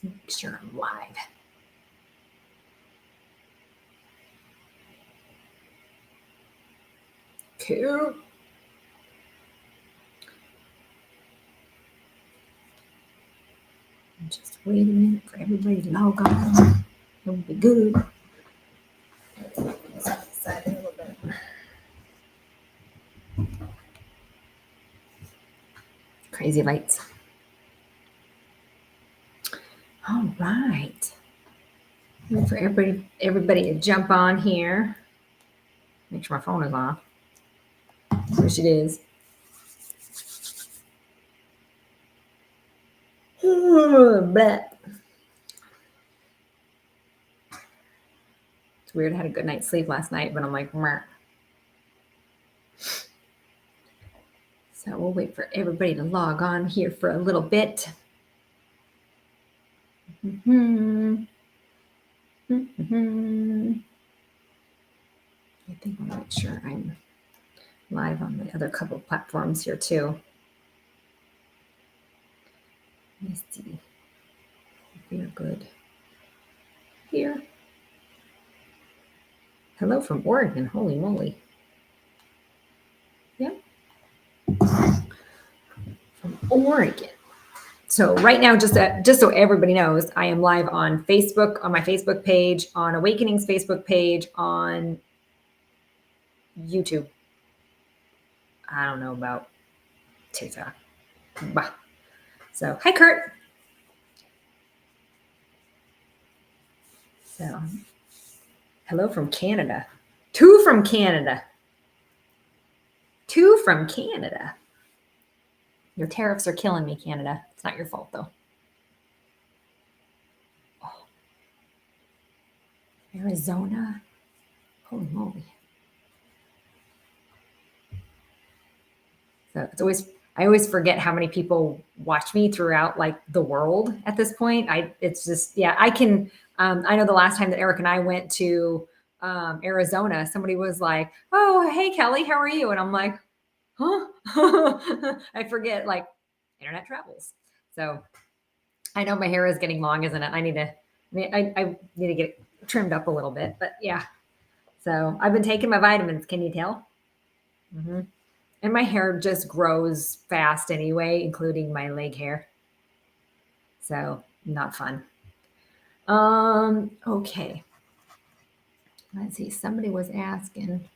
Make sure I'm live. Cool. Just wait a minute for everybody to log on. It'll be good. Side a little bit. Crazy lights. All right. Wait for everybody to jump on here. Make sure my phone is off. Which it is. But it's weird. I had a good night's sleep last night, but I'm like, meh. So we'll wait for everybody to log on here for a little bit. I think I'll make sure I'm live on the other couple of platforms here too. Let me see if we're good here. Hello from Oregon. Holy moly. Yep. From Oregon. So right now, just so everybody knows, I am live on Facebook, on my Facebook page, on Awakening's Facebook page, on YouTube. I don't know about TikTok. Bah. So, hi, Kurt. So, hello from Canada. Two from Canada. Your tariffs are killing me, Canada. It's not your fault, though. Oh. Arizona. Holy moly. So I always forget how many people watch me throughout like the world at this point. It's just, yeah, I can, I know the last time that Eric and I went to Arizona, somebody was like, oh, hey, Kelly, how are you? And I'm like, huh? I forget, like, internet travels. So I know my hair is getting long, isn't it? I need to get it trimmed up a little bit, but yeah. So I've been taking my vitamins. Can you tell? Mm-hmm. And my hair just grows fast anyway, including my leg hair. So not fun. Okay. Let's see. Somebody was asking.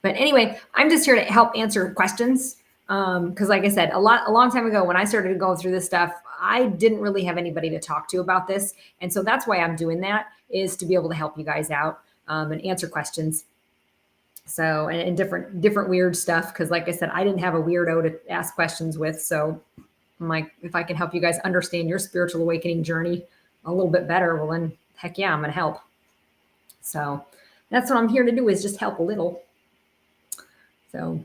But anyway, I'm just here to help answer questions. Because like I said, a long time ago when I started going through this stuff, I didn't really have anybody to talk to about this. And so that's why I'm doing that, is to be able to help you guys out and answer questions. So, and different weird stuff. Cause like I said, I didn't have a weirdo to ask questions with. So I'm like, if I can help you guys understand your spiritual awakening journey a little bit better, well then heck yeah, I'm going to help. So that's what I'm here to do, is just help a little. So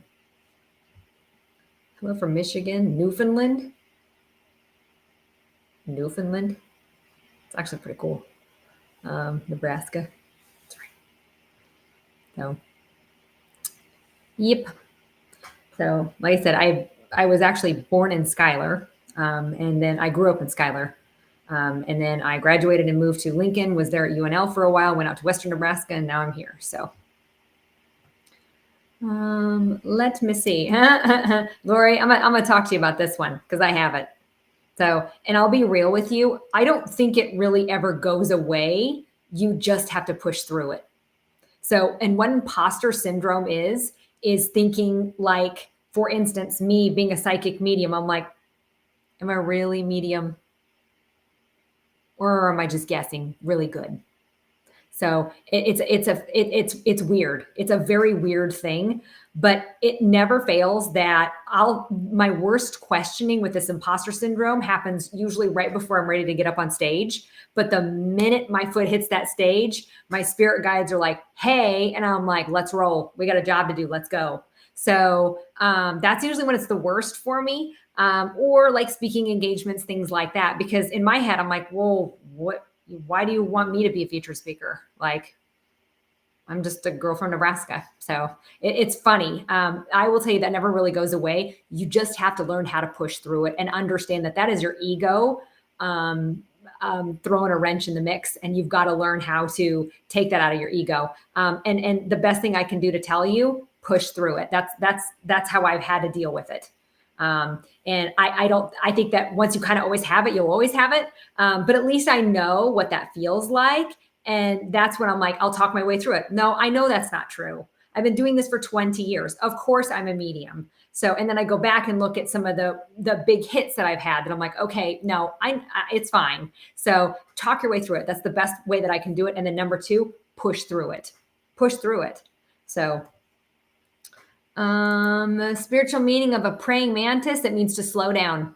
hello from Michigan, Newfoundland. It's actually pretty cool. Nebraska. That's right. So yep. So like I said, I was actually born in Schuyler, and then I grew up in Schuyler. And then I graduated and moved to Lincoln, was there at UNL for a while, went out to Western Nebraska, and now I'm here. So let me see. Lori, I'm gonna talk to you about this one because I have it. So, and I'll be real with you. I don't think it really ever goes away. You just have to push through it. So, and what imposter syndrome is thinking like, for instance, me being a psychic medium, I'm like, am I really medium? Or am I just guessing really good? So it's weird. It's a very weird thing, but it never fails that my worst questioning with this imposter syndrome happens usually right before I'm ready to get up on stage. But the minute my foot hits that stage, my spirit guides are like, hey, and I'm like, let's roll. We got a job to do. Let's go. So that's usually when it's the worst for me. Or like speaking engagements, things like that. Because in my head, I'm like, whoa, why do you want me to be a featured speaker? Like, I'm just a girl from Nebraska. So it's funny. I will tell you that never really goes away. You just have to learn how to push through it and understand that is your ego throwing a wrench in the mix, and you've got to learn how to take that out of your ego. And the best thing I can do to tell you, push through it. That's how I've had to deal with it. And I think that once you kind of always have it, you'll always have it. But at least I know what that feels like. And that's when I'm like, I'll talk my way through it. No, I know that's not true. I've been doing this for 20 years. Of course I'm a medium. So, and then I go back and look at some of the big hits that I've had that I'm like, okay, no, it's fine. So talk your way through it. That's the best way that I can do it. And then number 2, push through it. Push through it. So the spiritual meaning of a praying mantis, it means to slow down,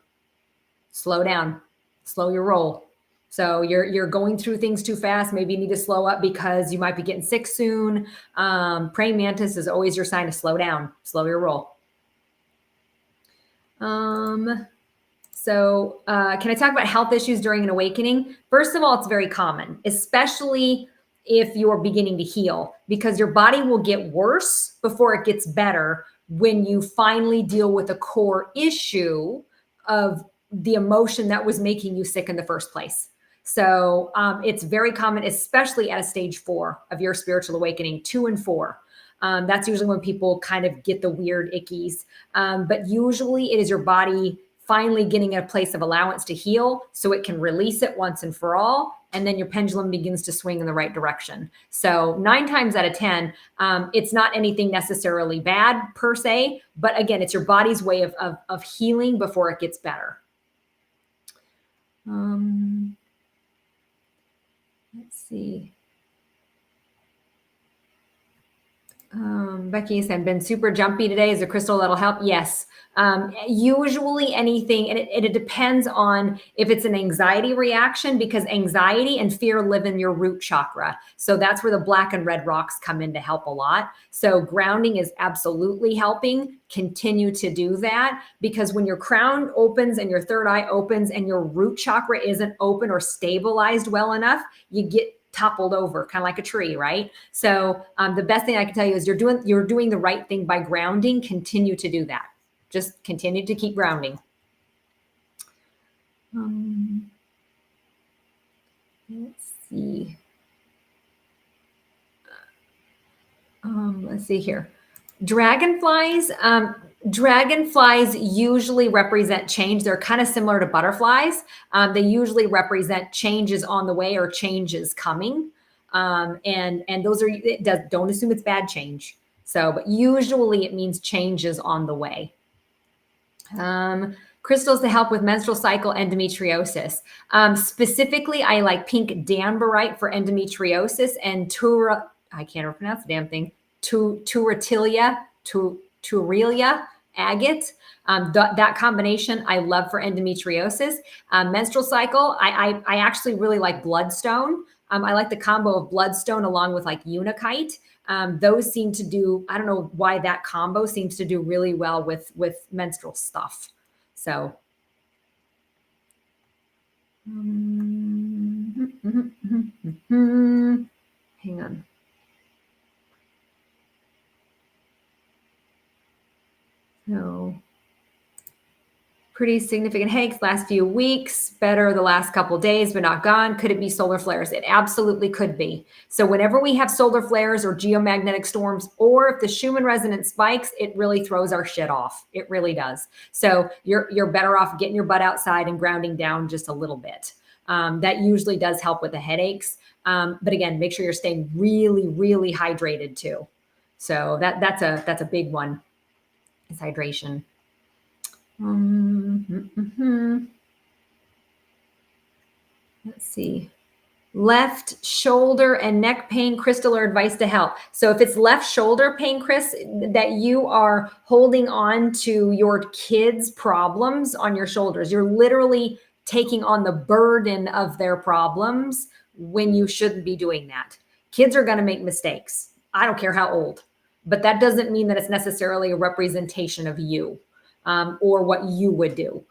slow your roll. So you're going through things too fast. Maybe you need to slow up because you might be getting sick soon. Praying mantis is always your sign to slow down, slow your roll. So can I talk about health issues during an awakening? First of all, it's very common, especially if you're beginning to heal, because your body will get worse before it gets better when you finally deal with a core issue of the emotion that was making you sick in the first place. So it's very common, especially at a stage 4 of your spiritual awakening, 2 and 4. That's usually when people kind of get the weird ickies. But usually it is your body finally getting a place of allowance to heal so it can release it once and for all. And then your pendulum begins to swing in the right direction. So 9 times out of 10, it's not anything necessarily bad per se, but again, it's your body's way of healing before it gets better. Let's see. Becky said, been super jumpy today. Is a crystal that'll help? Yes. Usually anything, and it depends on if it's an anxiety reaction, because anxiety and fear live in your root chakra. So that's where the black and red rocks come in to help a lot. So grounding is absolutely helping. Continue to do that, because when your crown opens and your third eye opens and your root chakra isn't open or stabilized well enough, you get toppled over, kind of like a tree, right? So the best thing I can tell you is you're doing the right thing by grounding. Continue to do that. Just continue to keep grounding. Let's see. Let's see here. Dragonflies. Dragonflies usually represent change. They're kind of similar to butterflies. They usually represent changes on the way or changes coming. And those are, don't assume it's bad change. So, but usually it means changes on the way. Crystals to help with menstrual cycle endometriosis. Specifically, I like pink danbarite for endometriosis and I can't ever pronounce the damn thing. Turatilia agate. That combination I love for endometriosis. Menstrual cycle, I actually really like bloodstone. I like the combo of bloodstone along with like unakite. Those seem to do, I don't know why that combo seems to do really well with menstrual stuff. So hang on. So pretty significant headaches last few weeks, better the last couple of days, but not gone. Could it be solar flares? It absolutely could be. So whenever we have solar flares or geomagnetic storms, or if the Schumann resonance spikes, it really throws our shit off. It really does. So you're better off getting your butt outside and grounding down just a little bit. That usually does help with the headaches. But again, make sure you're staying really, really hydrated too. So that's a big one. Is hydration. Let's see. Left shoulder and neck pain, crystal or advice to help. So if it's left shoulder pain, Chris, that you are holding on to your kids' problems on your shoulders, you're literally taking on the burden of their problems when you shouldn't be doing that. Kids are going to make mistakes. I don't care how old, but that doesn't mean that it's necessarily a representation of you. Or what you would do.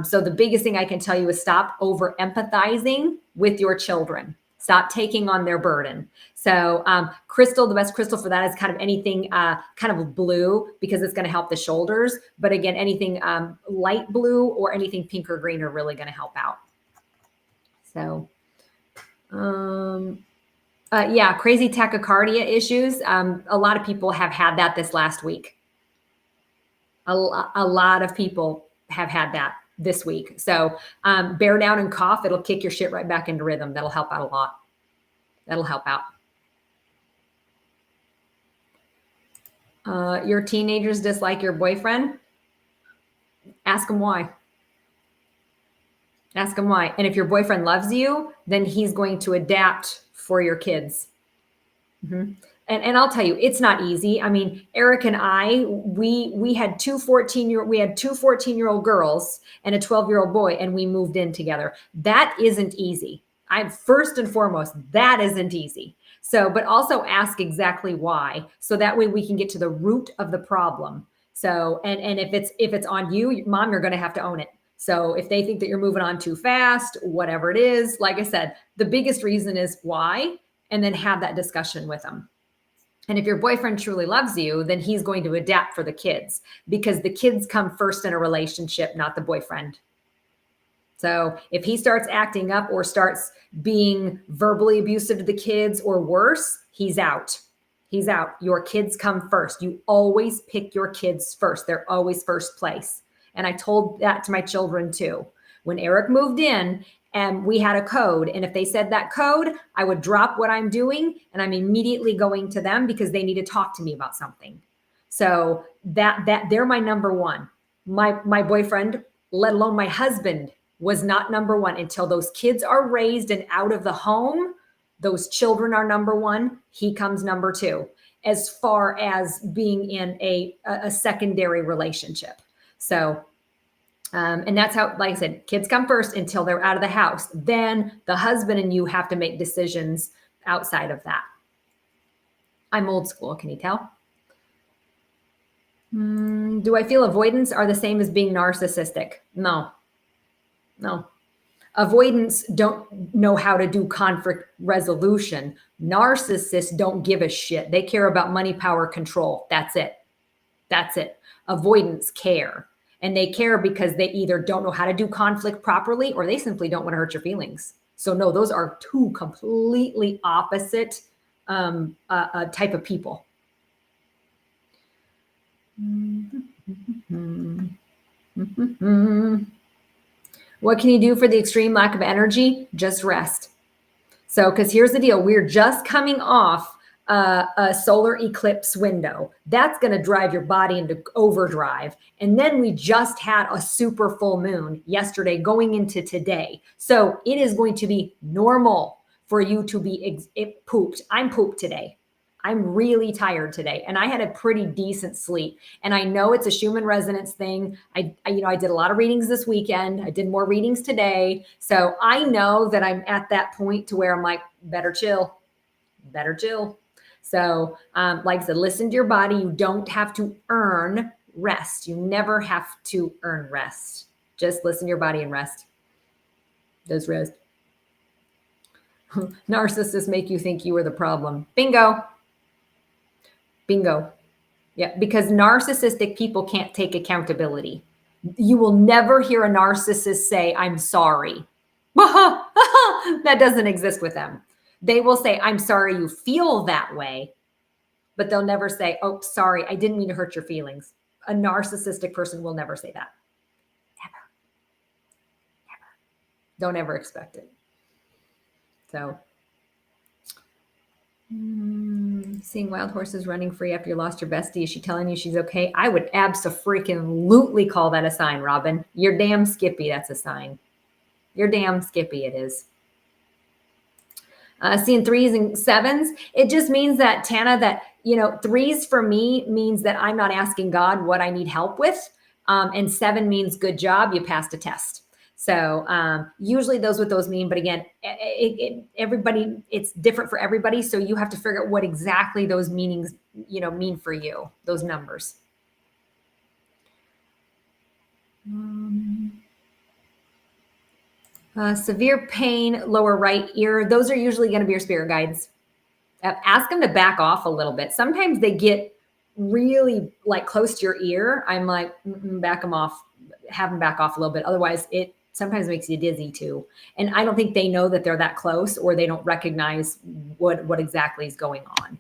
So the biggest thing I can tell you is stop over empathizing with your children. Stop taking on their burden. So crystal, the best crystal for that is kind of anything kind of blue, because it's going to help the shoulders. But again, anything light blue or anything pink or green are really going to help out. So, yeah, crazy tachycardia issues. A lot of people have had that this last week. A lot of people have had that this week. So bear down and cough. It'll kick your shit right back into rhythm. That'll help out a lot. That'll help out. Your teenagers dislike your boyfriend. Ask them why. Ask them why. And if your boyfriend loves you, then he's going to adapt for your kids. Mm-hmm. And I'll tell you, it's not easy. I mean, Eric and I, we had two 14-year-old girls and a 12-year-old boy, and we moved in together. That isn't easy. I'm first and foremost, that isn't easy. So, but also ask exactly why, so that way we can get to the root of the problem. So, and if it's on you, mom, you're going to have to own it. So if they think that you're moving on too fast, whatever it is, like I said, the biggest reason is why, and then have that discussion with them. And if your boyfriend truly loves you, then he's going to adapt for the kids, because the kids come first in a relationship, not the boyfriend. So if he starts acting up or starts being verbally abusive to the kids or worse, he's out. He's out. Your kids come first. You always pick your kids first. They're always first place. And I told that to my children too. When Eric moved in, and we had a code, and if they said that code, I would drop what I'm doing and I'm immediately going to them because they need to talk to me about something. So that they're my number one. My boyfriend, let alone my husband, was not number one until those kids are raised and out of the home. Those children are number one. He comes number two, as far as being in a secondary relationship. So and that's how, like I said, kids come first until they're out of the house. Then the husband and you have to make decisions outside of that. I'm old school. Can you tell? Do I feel avoidance are the same as being narcissistic? No. Avoidance don't know how to do conflict resolution. Narcissists don't give a shit. They care about money, power, control. That's it. Avoidance care. And they care because they either don't know how to do conflict properly, or they simply don't want to hurt your feelings. So no, those are two completely opposite type of people. What can you do for the extreme lack of energy? Just rest. So, because here's the deal. We're just coming off a solar eclipse window. That's going to drive your body into overdrive. And then we just had a super full moon yesterday going into today. So it is going to be normal for you to be pooped. I'm pooped today. I'm really tired today, and I had a pretty decent sleep. And I know it's a Schumann resonance thing. I did a lot of readings this weekend. I did more readings today. So I know that I'm at that point to where I'm like, better chill. So like I said, listen to your body. You don't have to earn rest. You never have to earn rest. Just listen to your body and rest. Does rest. Narcissists make you think you are the problem. Bingo. Yeah, because narcissistic people can't take accountability. You will never hear a narcissist say, I'm sorry. That doesn't exist with them. They will say, I'm sorry you feel that way, but they'll never say, oh, sorry, I didn't mean to hurt your feelings. A narcissistic person will never say that. Never. Don't ever expect it. So, seeing wild horses running free after you lost your bestie, is she telling you she's okay? I would abso-freaking-lutely call that a sign, Robin. You're damn skippy, that's a sign. You're damn skippy, it is. Seeing 3s and 7s, it just means that, Tana, that, 3s for me means that I'm not asking God what I need help with. And 7 means good job, you passed a test. So usually those mean, but again, everybody, it's different for everybody. So you have to figure out what exactly those meanings, mean for you, those numbers. Severe pain, lower right ear. Those are usually going to be your spirit guides. Ask them to back off a little bit. Sometimes they get really like close to your ear. I'm like, back them off, have them back off a little bit. Otherwise Sometimes it makes you dizzy too. And I don't think they know that they're that close, or they don't recognize what exactly is going on.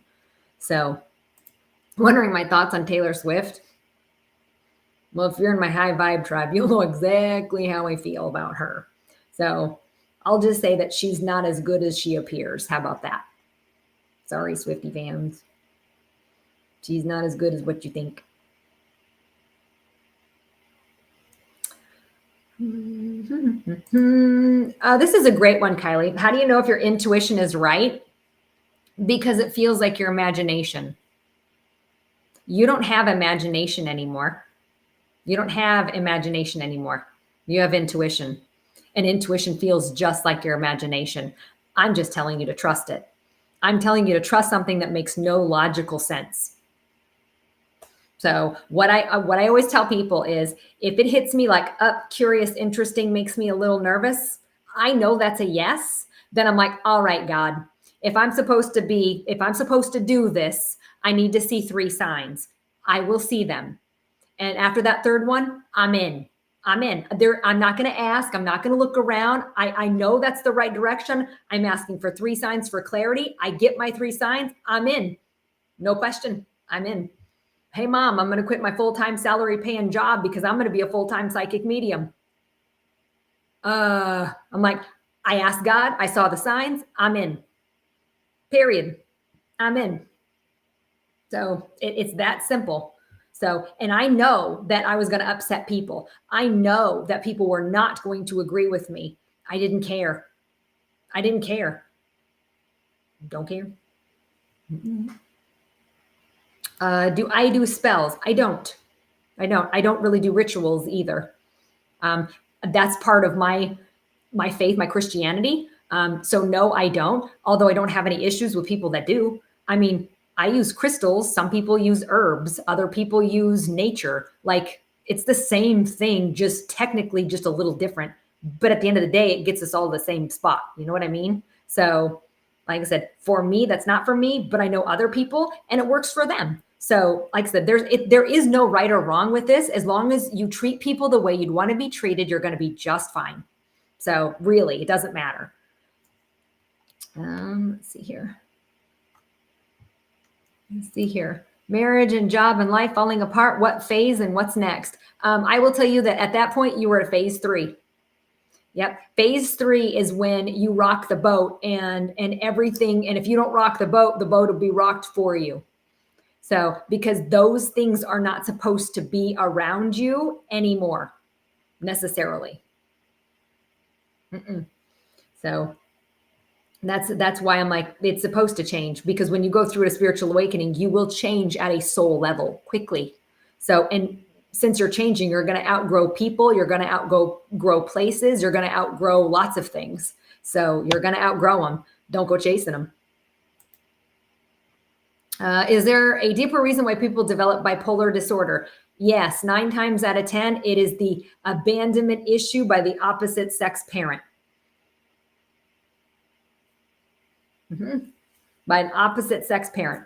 So, wondering my thoughts on Taylor Swift. Well, if you're in my high vibe tribe, you'll know exactly how I feel about her. So I'll just say that she's not as good as she appears. How about that? Sorry, Swiftie fans. She's not as good as what you think. This is a great one, Kylie. How do you know if your intuition is right? Because it feels like your imagination. You don't have imagination anymore. You don't have imagination anymore. You have intuition. And intuition feels just like your imagination. I'm just telling you to trust it. I'm telling you to trust something that makes no logical sense. So what I always tell people is, if it hits me like up, curious, interesting, makes me a little nervous, I know that's a yes. Then I'm like, all right, God, if I'm supposed to do this, I need to see 3 signs. I will see them. And after that third one, I'm in. I'm in. I'm not going to ask. I'm not going to look around. I know that's the right direction. I'm asking for 3 signs for clarity. I get my 3 signs. I'm in. No question. I'm in. Hey, Mom, I'm going to quit my full-time salary paying job because I'm going to be a full-time psychic medium. I'm like, I asked God. I saw the signs. I'm in. Period. I'm in. So it's that simple. So, and I know that I was going to upset people. I know that people were not going to agree with me. I didn't care. I didn't care. Don't care. Do I do spells? I don't. I don't really do rituals either. That's part of my faith, my Christianity. So no, I don't. Although I don't have any issues with people that do. I mean, I use crystals. Some people use herbs. Other people use nature. Like, it's the same thing, just technically just a little different. But at the end of the day, it gets us all the same spot. You know what I mean? So, like I said, for me, that's not for me, but I know other people and it works for them. So, like I said, there is no right or wrong with this. As long as you treat people the way you'd want to be treated, you're going to be just fine. So really, it doesn't matter. Let's see here. Let's see here. Marriage and job and life falling apart. What phase and what's next? I will tell you that at that point, you were at phase 3. Yep. Phase 3 is when you rock the boat and everything. And if you don't rock the boat will be rocked for you. So, because those things are not supposed to be around you anymore, necessarily. So that's why I'm like, it's supposed to change, because when you go through a spiritual awakening, you will change at a soul level quickly. So, and since you're changing, you're going to outgrow people, you're going to outgrow places, you're going to outgrow lots of things. So you're going to outgrow them. Don't go chasing them. Is there a deeper reason why people develop bipolar disorder? Yes, 9 times out of 10, it is the abandonment issue by the opposite sex parent. By an opposite sex parent.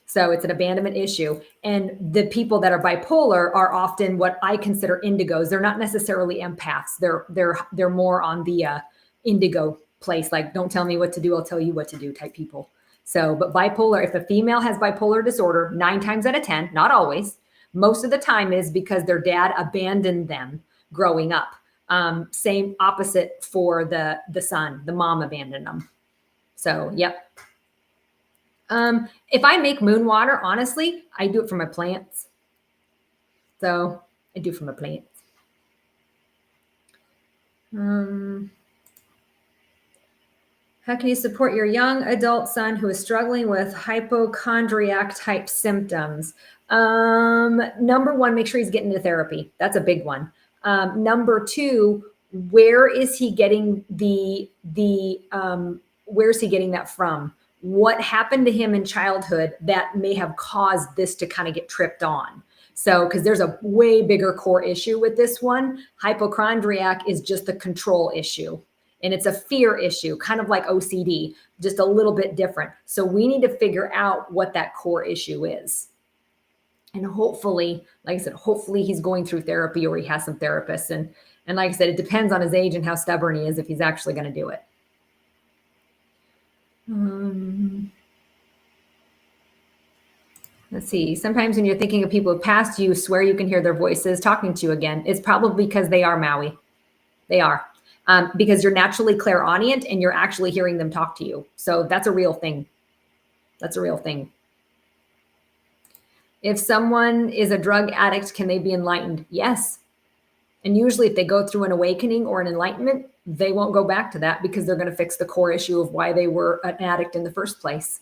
So it's an abandonment issue. And the people that are bipolar are often what I consider indigos. They're not necessarily empaths. They're more on the indigo place, like, don't tell me what to do, I'll tell you what to do type people. So, but bipolar, if a female has bipolar disorder, 9 times out of 10, not always, most of the time is because their dad abandoned them growing up. Same opposite for the son, the mom abandoned them. So, yep. If I make moon water, honestly, I do it for my plants. So I do it for my plants. How can you support your young adult son who is struggling with hypochondriac type symptoms? Number 1, make sure he's getting into therapy. That's a big one. Number 2, where is he getting where's he getting that from? What happened to him in childhood that may have caused this to kind of get tripped on? So, because there's a way bigger core issue with this one. Hypochondriac is just the control issue. And it's a fear issue, kind of like OCD, just a little bit different. So we need to figure out what that core issue is. And hopefully, like I said, hopefully he's going through therapy or he has some therapists. And And like I said, it depends on his age and how stubborn he is if he's actually going to do it. Let's see. Sometimes when you're thinking of people who passed, you swear you can hear their voices talking to you again. It's probably because they are Maui. They are. Because you're naturally clairaudient and you're actually hearing them talk to you. So that's a real thing. That's a real thing. If someone is a drug addict, can they be enlightened? Yes. And usually if they go through an awakening or an enlightenment, they won't go back to that because they're going to fix the core issue of why they were an addict in the first place.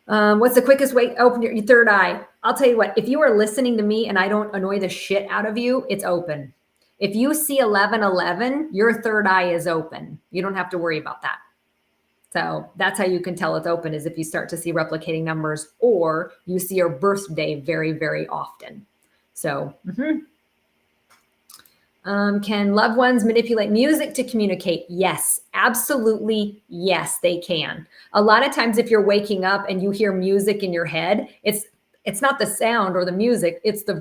What's the quickest way to open your third eye? I'll tell you what, if you are listening to me and I don't annoy the shit out of you, it's open. If you see 1111, your third eye is open. You don't have to worry about that. So that's how you can tell it's open, is if you start to see replicating numbers or you see your birthday very, very often. So, can loved ones manipulate music to communicate? Yes, absolutely. Yes, they can. A lot of times if you're waking up and you hear music in your head, it's not the sound or the music, it's the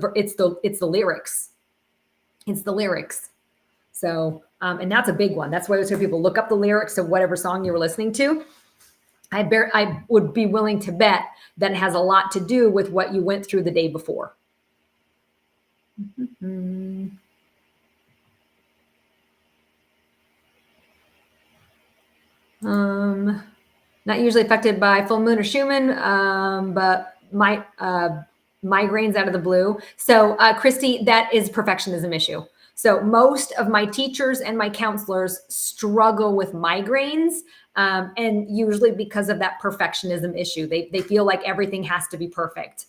lyrics. It's the lyrics. So, and that's a big one. That's why I tell people, look up the lyrics of whatever song you were listening to. I would be willing to bet that it has a lot to do with what you went through the day before. Not usually affected by full moon or Schumann, but migraines out of the blue. So, Christy, that is perfectionism issue. So most of my teachers and my counselors struggle with migraines, and usually because of that perfectionism issue. They feel like everything has to be perfect,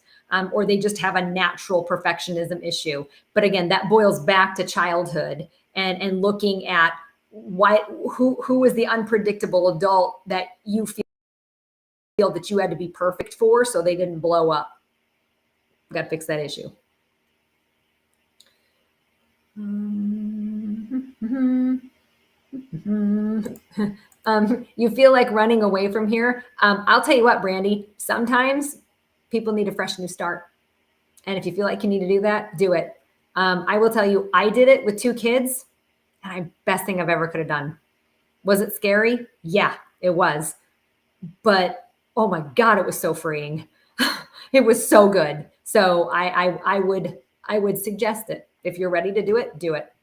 or they just have a natural perfectionism issue. But again, that boils back to childhood and looking at who is the unpredictable adult that you feel that you had to be perfect for, so they didn't blow up. Got to fix that issue. You feel like running away from here. I'll tell you what, Brandy, sometimes people need a fresh new start. And if you feel like you need to do that, do it. I will tell you, I did it with 2 kids, and best thing I've ever could have done. Was it scary? Yeah, it was. But oh my God, it was so freeing. It was so good. So I would suggest it. If you're ready to do it, do it.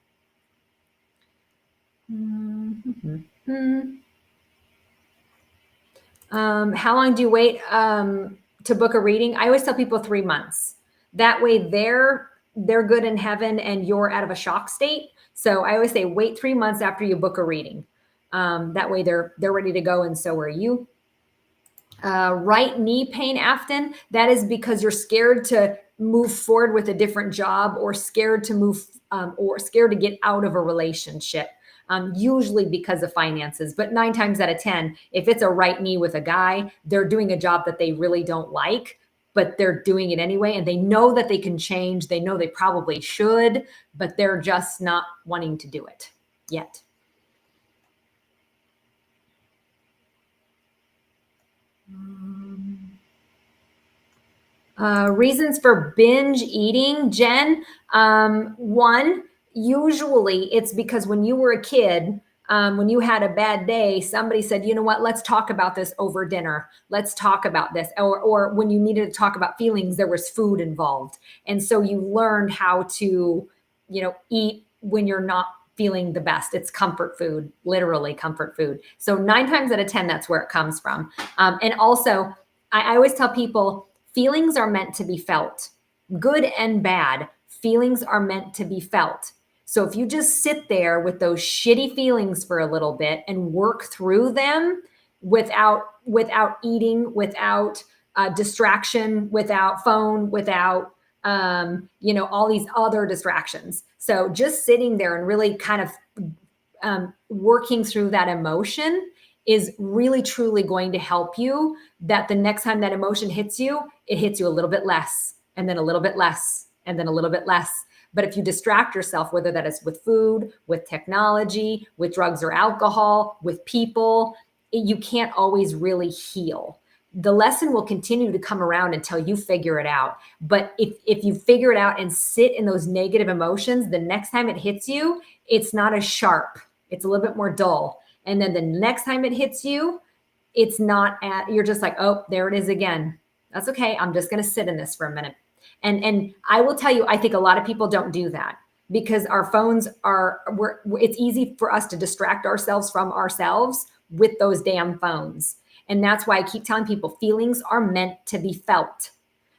How long do you wait to book a reading? I always tell people 3 months. That way they're good in heaven and you're out of a shock state. So I always say wait 3 months after you book a reading. That way they're ready to go, and so are you. Right knee pain, Afton, that is because you're scared to move forward with a different job, or scared to move, or scared to get out of a relationship, usually because of finances. But 9 times out of 10, if it's a right knee with a guy, they're doing a job that they really don't like, but they're doing it anyway. And they know that they can change. They know they probably should, but they're just not wanting to do it yet. Reasons for binge eating, Jen. One, usually it's because when you were a kid, when you had a bad day, somebody said, you know what, let's talk about this over dinner. Let's talk about this. Or when you needed to talk about feelings, there was food involved. And so you learned how to, eat when you're not feeling the best. It's comfort food, literally comfort food. So 9 times out of 10, that's where it comes from. And also, I always tell people, feelings are meant to be felt, good and bad. Feelings are meant to be felt. So if you just sit there with those shitty feelings for a little bit and work through them without eating, without distraction, without phone, without all these other distractions. So just sitting there and really kind of working through that emotion is really truly going to help you, that the next time that emotion hits you, it hits you a little bit less, and then a little bit less, and then a little bit less. But if you distract yourself, whether that is with food, with technology, with drugs or alcohol, with people, you can't always really heal. the lesson will continue to come around until you figure it out. But if you figure it out and sit in those negative emotions, the next time it hits you, it's not as sharp. It's a little bit more dull. And then the next time it hits you, it's not you're just like, oh, there it is again. That's okay. I'm just going to sit in this for a minute. And I will tell you, I think a lot of people don't do that because our phones it's easy for us to distract ourselves from ourselves with those damn phones. And that's why I keep telling people feelings are meant to be felt.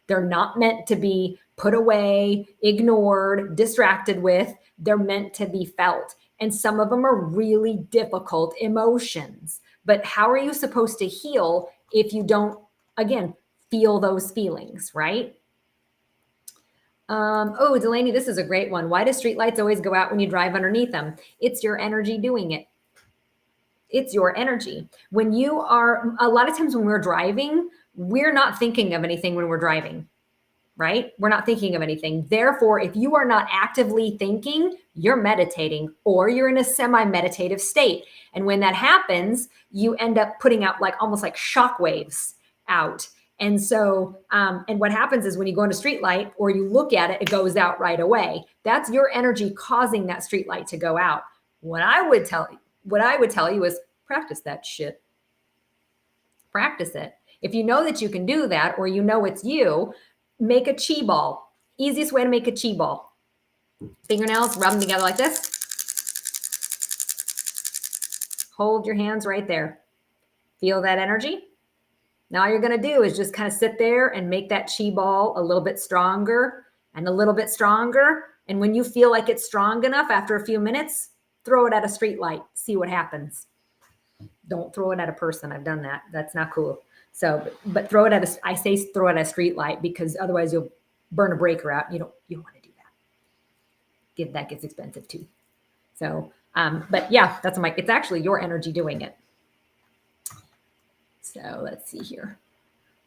They're not meant to be put away, ignored, distracted with. They're meant to be felt. And some of them are really difficult emotions. But how are you supposed to heal if you don't, again, feel those feelings, right? Oh, Delaney, this is a great one. Why do streetlights always go out when you drive underneath them? It's your energy doing it. It's your energy. When you are, a lot of times when we're driving, we're not thinking of anything when we're driving, right? We're not thinking of anything. Therefore, if you are not actively thinking, you're meditating or you're in a semi-meditative state. And when that happens, you end up putting out like almost like shock waves out. And so, and what happens is when you go on a street light or you look at it, it goes out right away. That's your energy causing that street light to go out. What I would tell you is practice that shit. Practice it. If you know that you can do that, or you know it's you, make a chi ball. Easiest way to make a chi ball. Fingernails, rub them together like this. Hold your hands right there. Feel that energy? Now all you're going to do is just kind of sit there and make that chi ball a little bit stronger and a little bit stronger. And when you feel like it's strong enough after a few minutes, throw it at a street light. See what happens. Don't throw it at a person. I've done that. That's not cool. So, but throw it at I say throw it at a street light because otherwise you'll burn a breaker out. You don't want to do that. That gets expensive too. So, but yeah, it's actually your energy doing it. So let's see here.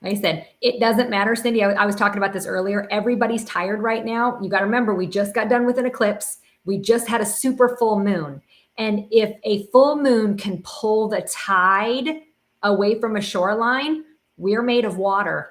Like I said, it doesn't matter, Cindy. I was talking about this earlier. Everybody's tired right now. You got to remember, we just got done with an eclipse. We just had a super full moon. And if a full moon can pull the tide away from a shoreline, we're made of water.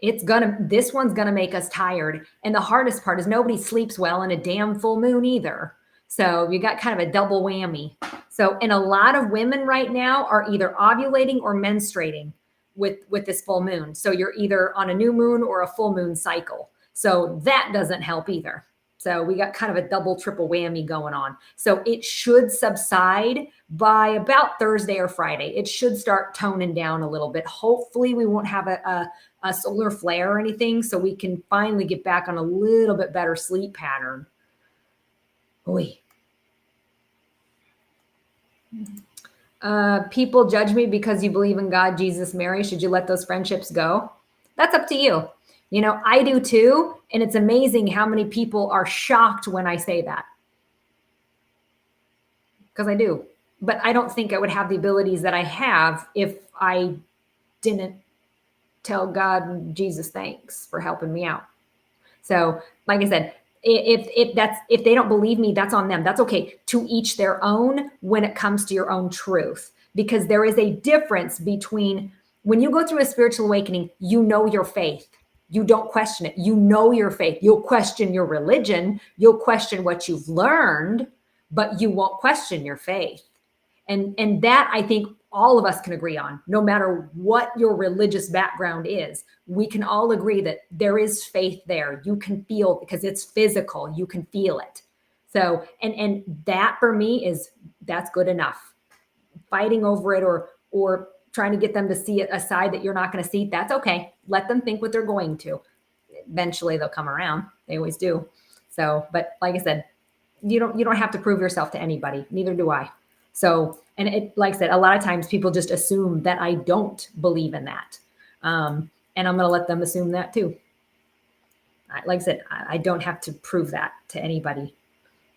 This one's going to make us tired. And the hardest part is nobody sleeps well in a damn full moon either. So you got kind of a double whammy. So, and a lot of women right now are either ovulating or menstruating with this full moon. So you're either on a new moon or a full moon cycle. So that doesn't help either. So we got kind of a double, triple whammy going on. So it should subside by about Thursday or Friday. It should start toning down a little bit. Hopefully we won't have a solar flare or anything, so we can finally get back on a little bit better sleep pattern. Oy. People judge me because you believe in God, Jesus, Mary. Should you let those friendships go? That's up to you. You know, I do too. And it's amazing how many people are shocked when I say that. Because I do. But I don't think I would have the abilities that I have if I didn't tell God and Jesus thanks for helping me out. So, like I said, if they don't believe me, that's on them. That's okay. To each their own when it comes to your own truth. Because there is a difference between when you go through a spiritual awakening, you know your faith. You don't question it. You know your faith. You'll question your religion. You'll question what you've learned, but you won't question your faith. And that I think all of us can agree on, no matter what your religious background is. We can all agree that there is faith there. You can feel, because it's physical, you can feel it. So, and that for me that's good enough. Fighting over it or trying to get them to see a side that you're not going to see, that's okay. Let them think what they're going to. Eventually they'll come around. They always do. So, but like I said, you don't have to prove yourself to anybody. Neither do I. So, and it, like I said, a lot of times people just assume that I don't believe in that. And I'm going to let them assume that too. Like I said, I don't have to prove that to anybody.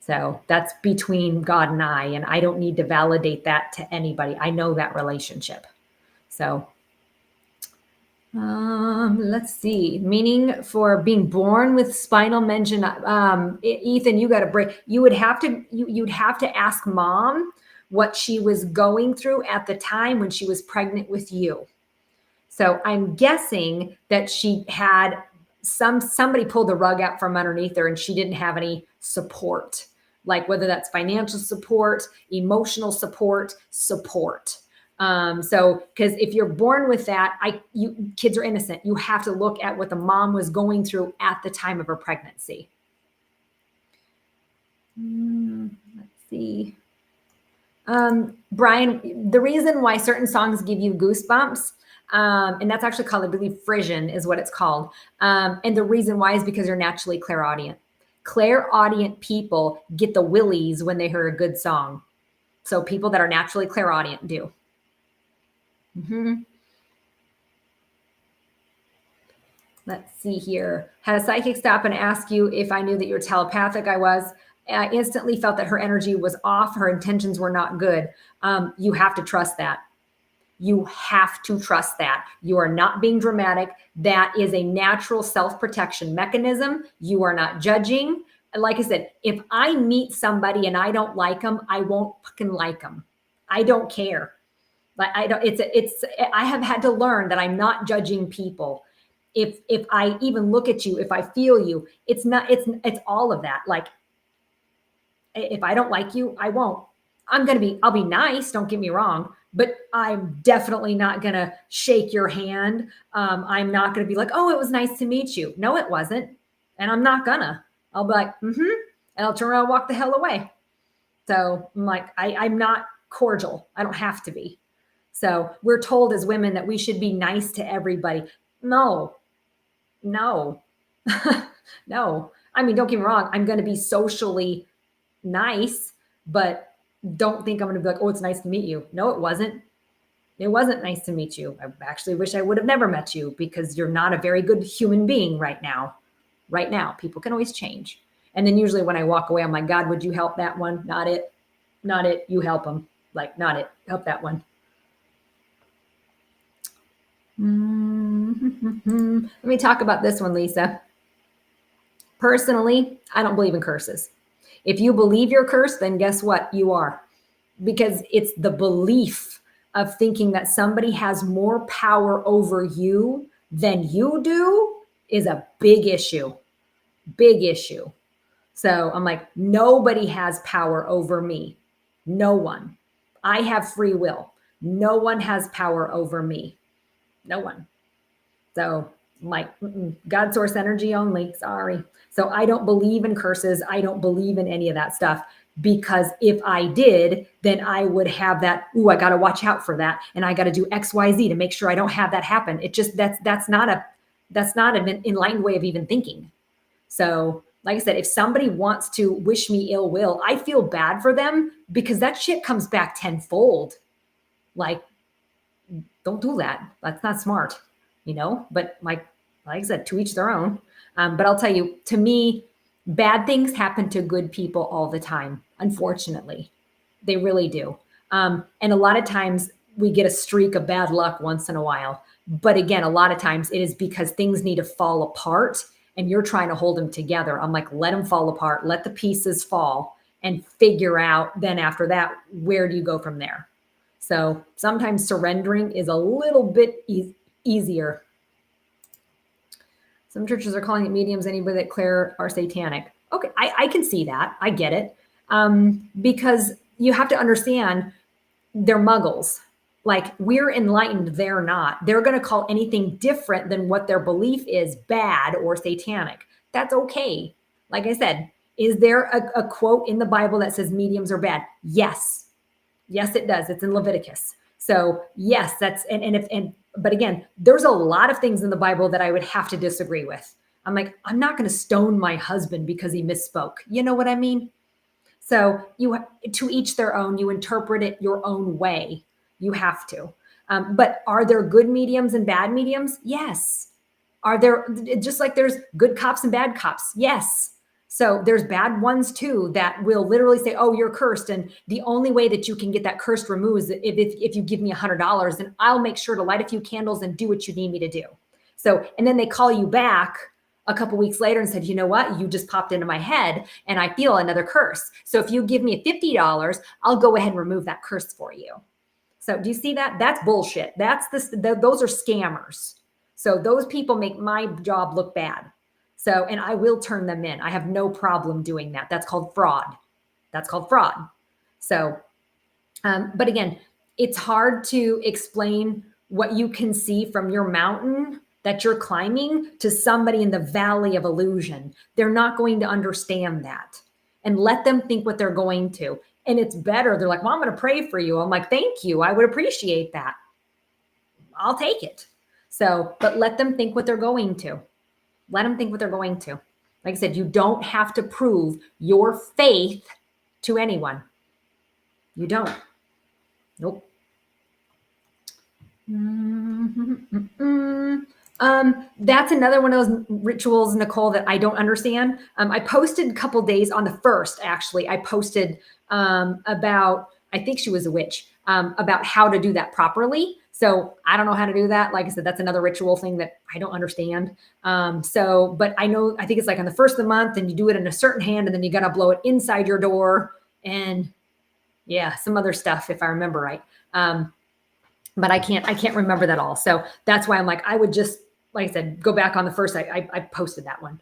So that's between God and I don't need to validate that to anybody. I know that relationship. So, let's see. Meaning for being born with spinal meningitis. Ethan, you got to break. You'd have to ask mom what she was going through at the time when she was pregnant with you. So I'm guessing that she had somebody pulled the rug out from underneath her and she didn't have any support, like whether that's financial support, emotional support. So because if you're born with that, kids are innocent. You have to look at what the mom was going through at the time of her pregnancy. Let's see. Brian, the reason why certain songs give you goosebumps, and that's actually called, I believe, frisson is what it's called. And the reason why is because you're naturally clairaudient. Clairaudient people get the willies when they hear a good song. So people that are naturally clairaudient do. Let's see here. Had a psychic stop and ask you if I knew that you're telepathic. I was. I instantly felt that her energy was off. Her intentions were not good. You have to trust that. You have to trust that. You are not being dramatic. That is a natural self-protection mechanism. You are not judging. Like I said, if I meet somebody and I don't like them, I won't fucking like them. I don't care. But I have had to learn that I'm not judging people. If I even look at you, if I feel you, it's all of that. Like, if I don't like you, I won't. I'll be nice, don't get me wrong, but I'm definitely not going to shake your hand. I'm not going to be like, oh, it was nice to meet you. No, it wasn't. And I'm not gonna. I'll be like, and I'll turn around and walk the hell away. So I'm like, I'm not cordial. I don't have to be. So we're told as women that we should be nice to everybody. No. No. I mean, don't get me wrong. I'm going to be socially nice, but don't think I'm going to be like, oh, it's nice to meet you. No, it wasn't. It wasn't nice to meet you. I actually wish I would have never met you because you're not a very good human being right now. Right now, people can always change. And then usually when I walk away, I'm like, God, would you help that one? Not it. Not it. You help them. Like, not it. Help that one. Let me talk about this one, Lisa. Personally, I don't believe in curses. If you believe you're cursed, then guess what? You are. Because it's the belief of thinking that somebody has more power over you than you do is a big issue. Big issue. So I'm like, nobody has power over me. No one. I have free will. No one has power over me. No one. So I'm like, God source energy only. Sorry. So I don't believe in curses. I don't believe in any of that stuff, because if I did, then I would have that, I got to watch out for that. And I got to do X, Y, Z to make sure I don't have that happen. It just, that's not an enlightened way of even thinking. So like I said, if somebody wants to wish me ill will, I feel bad for them because that shit comes back tenfold. Like, don't do that. That's not smart, but like I said, to each their own. But I'll tell you, to me, bad things happen to good people all the time. Unfortunately, they really do. And a lot of times we get a streak of bad luck once in a while. But again, a lot of times it is because things need to fall apart and you're trying to hold them together. I'm like, let them fall apart, let the pieces fall, and figure out then after that, where do you go from there? So sometimes surrendering is a little bit easier. Some churches are calling it mediums. Anybody that clair are satanic. Okay, I can see that. I get it. Because you have to understand they're muggles. Like, we're enlightened, they're not. They're going to call anything different than what their belief is bad or satanic. That's okay. Like I said, is there a quote in the Bible that says mediums are bad? Yes. Yes, it does. It's in Leviticus. So yes, but again, there's a lot of things in the Bible that I would have to disagree with. I'm like, I'm not going to stone my husband because he misspoke. You know what I mean? So to each their own, you interpret it your own way. You have to. But are there good mediums and bad mediums? Yes. Are there, just like there's good cops and bad cops? Yes. So there's bad ones too that will literally say, oh, you're cursed. And the only way that you can get that curse removed is if you give me $100, and I'll make sure to light a few candles and do what you need me to do. So, and then they call you back a couple weeks later and said, you know what, you just popped into my head and I feel another curse. So if you give me $50, I'll go ahead and remove that curse for you. So do you see that? That's bullshit. Those are scammers. So those people make my job look bad. So, and I will turn them in. I have no problem doing that. That's called fraud. That's called fraud. So, but again, it's hard to explain what you can see from your mountain that you're climbing to somebody in the valley of illusion. They're not going to understand that. And let them think what they're going to. And it's better. They're like, well, I'm going to pray for you. I'm like, thank you. I would appreciate that. I'll take it. So, but let them think what they're going to. Let them think what they're going to. Like I said, you don't have to prove your faith to anyone. You don't. Nope. That's another one of those rituals, Nicole, that I don't understand. I posted a couple days on the first, actually. I posted about, I think she was a witch, about how to do that properly. So I don't know how to do that. Like I said, that's another ritual thing that I don't understand. But I know, I think it's like on the first of the month and you do it in a certain hand and then you got to blow it inside your door and yeah, some other stuff if I remember right. But I can't remember that all. So that's why I'm like, I would just, like I said, go back on the first, I posted that one.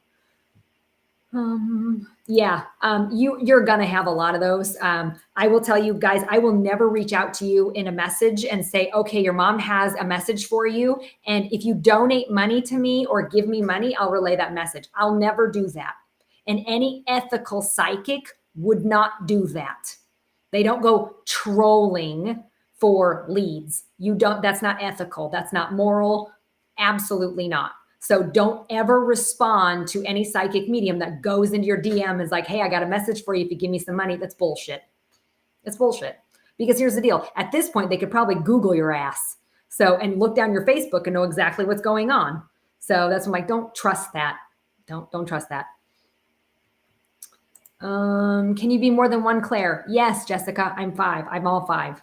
You're going to have a lot of those. I will tell you guys, I will never reach out to you in a message and say, okay, your mom has a message for you. And if you donate money to me or give me money, I'll relay that message. I'll never do that. And any ethical psychic would not do that. They don't go trolling for leads. That's not ethical. That's not moral. Absolutely not. So don't ever respond to any psychic medium that goes into your DM and is like, hey, I got a message for you if you give me some money. That's bullshit. It's bullshit. Because here's the deal. At this point, they could probably Google your ass. So, and look down your Facebook and know exactly what's going on. So that's why I'm like, don't trust that. Don't trust that. Can you be more than one Claire? Yes, Jessica, I'm 5. I'm all 5.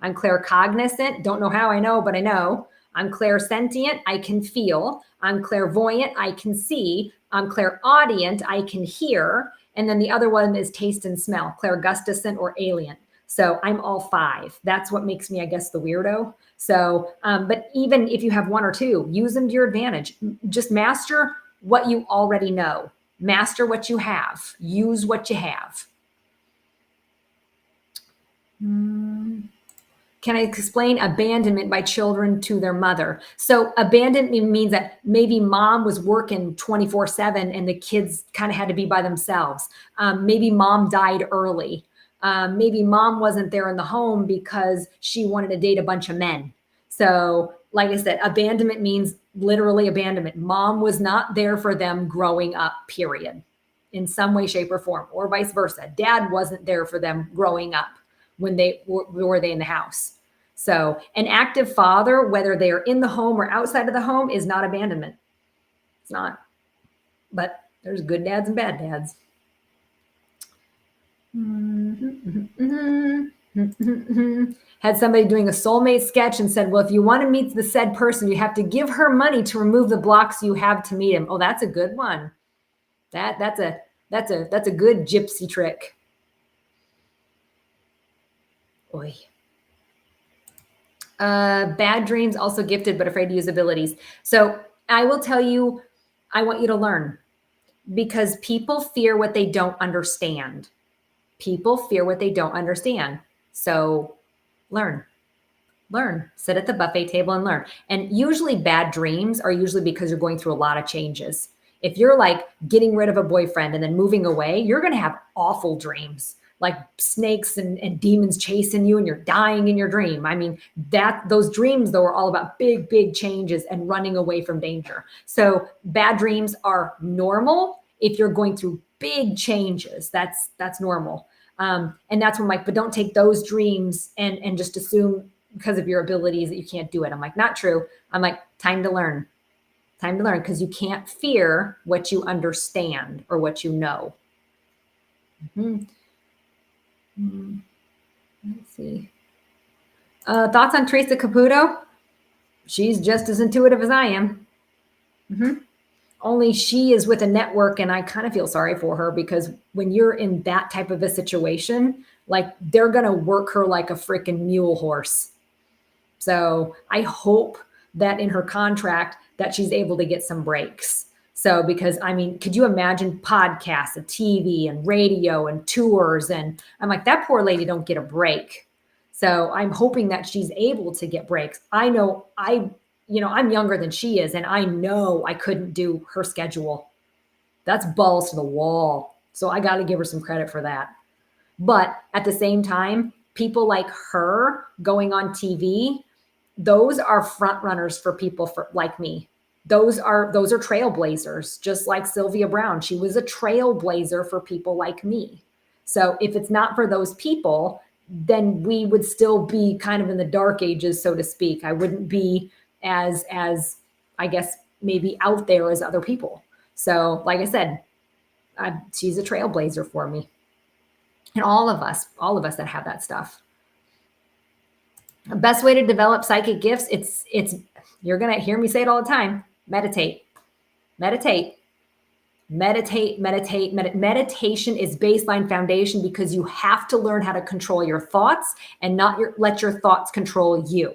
I'm claircognizant. Don't know how I know, but I know. I'm clairsentient. I can feel. I'm clairvoyant. I can see. I'm clairaudient. I can hear. And then the other one is taste and smell, clairgusticent or alien. So I'm all 5. That's what makes me, I guess, the weirdo. So, but even if you have 1 or 2, use them to your advantage. Just master what you already know. Master what you have. Use what you have. Can I explain abandonment by children to their mother? So abandonment means that maybe mom was working 24/7 and the kids kind of had to be by themselves. Maybe mom died early. Maybe mom wasn't there in the home because she wanted to date a bunch of men. So like I said, abandonment means literally abandonment. Mom was not there for them growing up, period, in some way, shape, or form, or vice versa. Dad wasn't there for them growing up when they were they in the house. So an active father, whether they're in the home or outside of the home, is not abandonment. It's not. But there's good dads and bad dads. Had somebody doing a soulmate sketch and said, well, if you want to meet the said person, you have to give her money to remove the blocks you have to meet him. Oh, that's a good one. That's a good gypsy trick. Oy. Bad dreams, also gifted, but afraid to use abilities. So I will tell you, I want you to learn, because people fear what they don't understand. People fear what they don't understand. So learn, sit at the buffet table and learn. And usually bad dreams are usually because you're going through a lot of changes. If you're like getting rid of a boyfriend and then moving away, you're going to have awful dreams, like snakes and demons chasing you and you're dying in your dream. I mean, those dreams though are all about big, big changes and running away from danger. So bad dreams are normal if you're going through big changes. That's normal. And that's when I'm like, but don't take those dreams and just assume because of your abilities that you can't do it. I'm like, not true. I'm like, time to learn, because you can't fear what you understand or what you know. Let's see. Thoughts on Teresa Caputo? She's just as intuitive as I am. Only she is with a network, and I kind of feel sorry for her, because when you're in that type of a situation, like they're going to work her like a freaking mule horse. So I hope that in her contract that she's able to get some breaks. So, because I mean, could you imagine podcasts and TV and radio and tours? And I'm like, that poor lady don't get a break. So I'm hoping that she's able to get breaks. I know I'm younger than she is, and I know I couldn't do her schedule. That's balls to the wall. So I got to give her some credit for that. But at the same time, people like her going on TV, those are front runners for people like me. Those are trailblazers, just like Sylvia Brown. She was a trailblazer for people like me. So if it's not for those people, then we would still be kind of in the dark ages, so to speak. I wouldn't be as I guess maybe out there as other people. So like I said, she's a trailblazer for me. And all of us that have that stuff. The best way to develop psychic gifts, it's you're going to hear me say it all the time. Meditate. Meditation is baseline foundation, because you have to learn how to control your thoughts and not let your thoughts control you.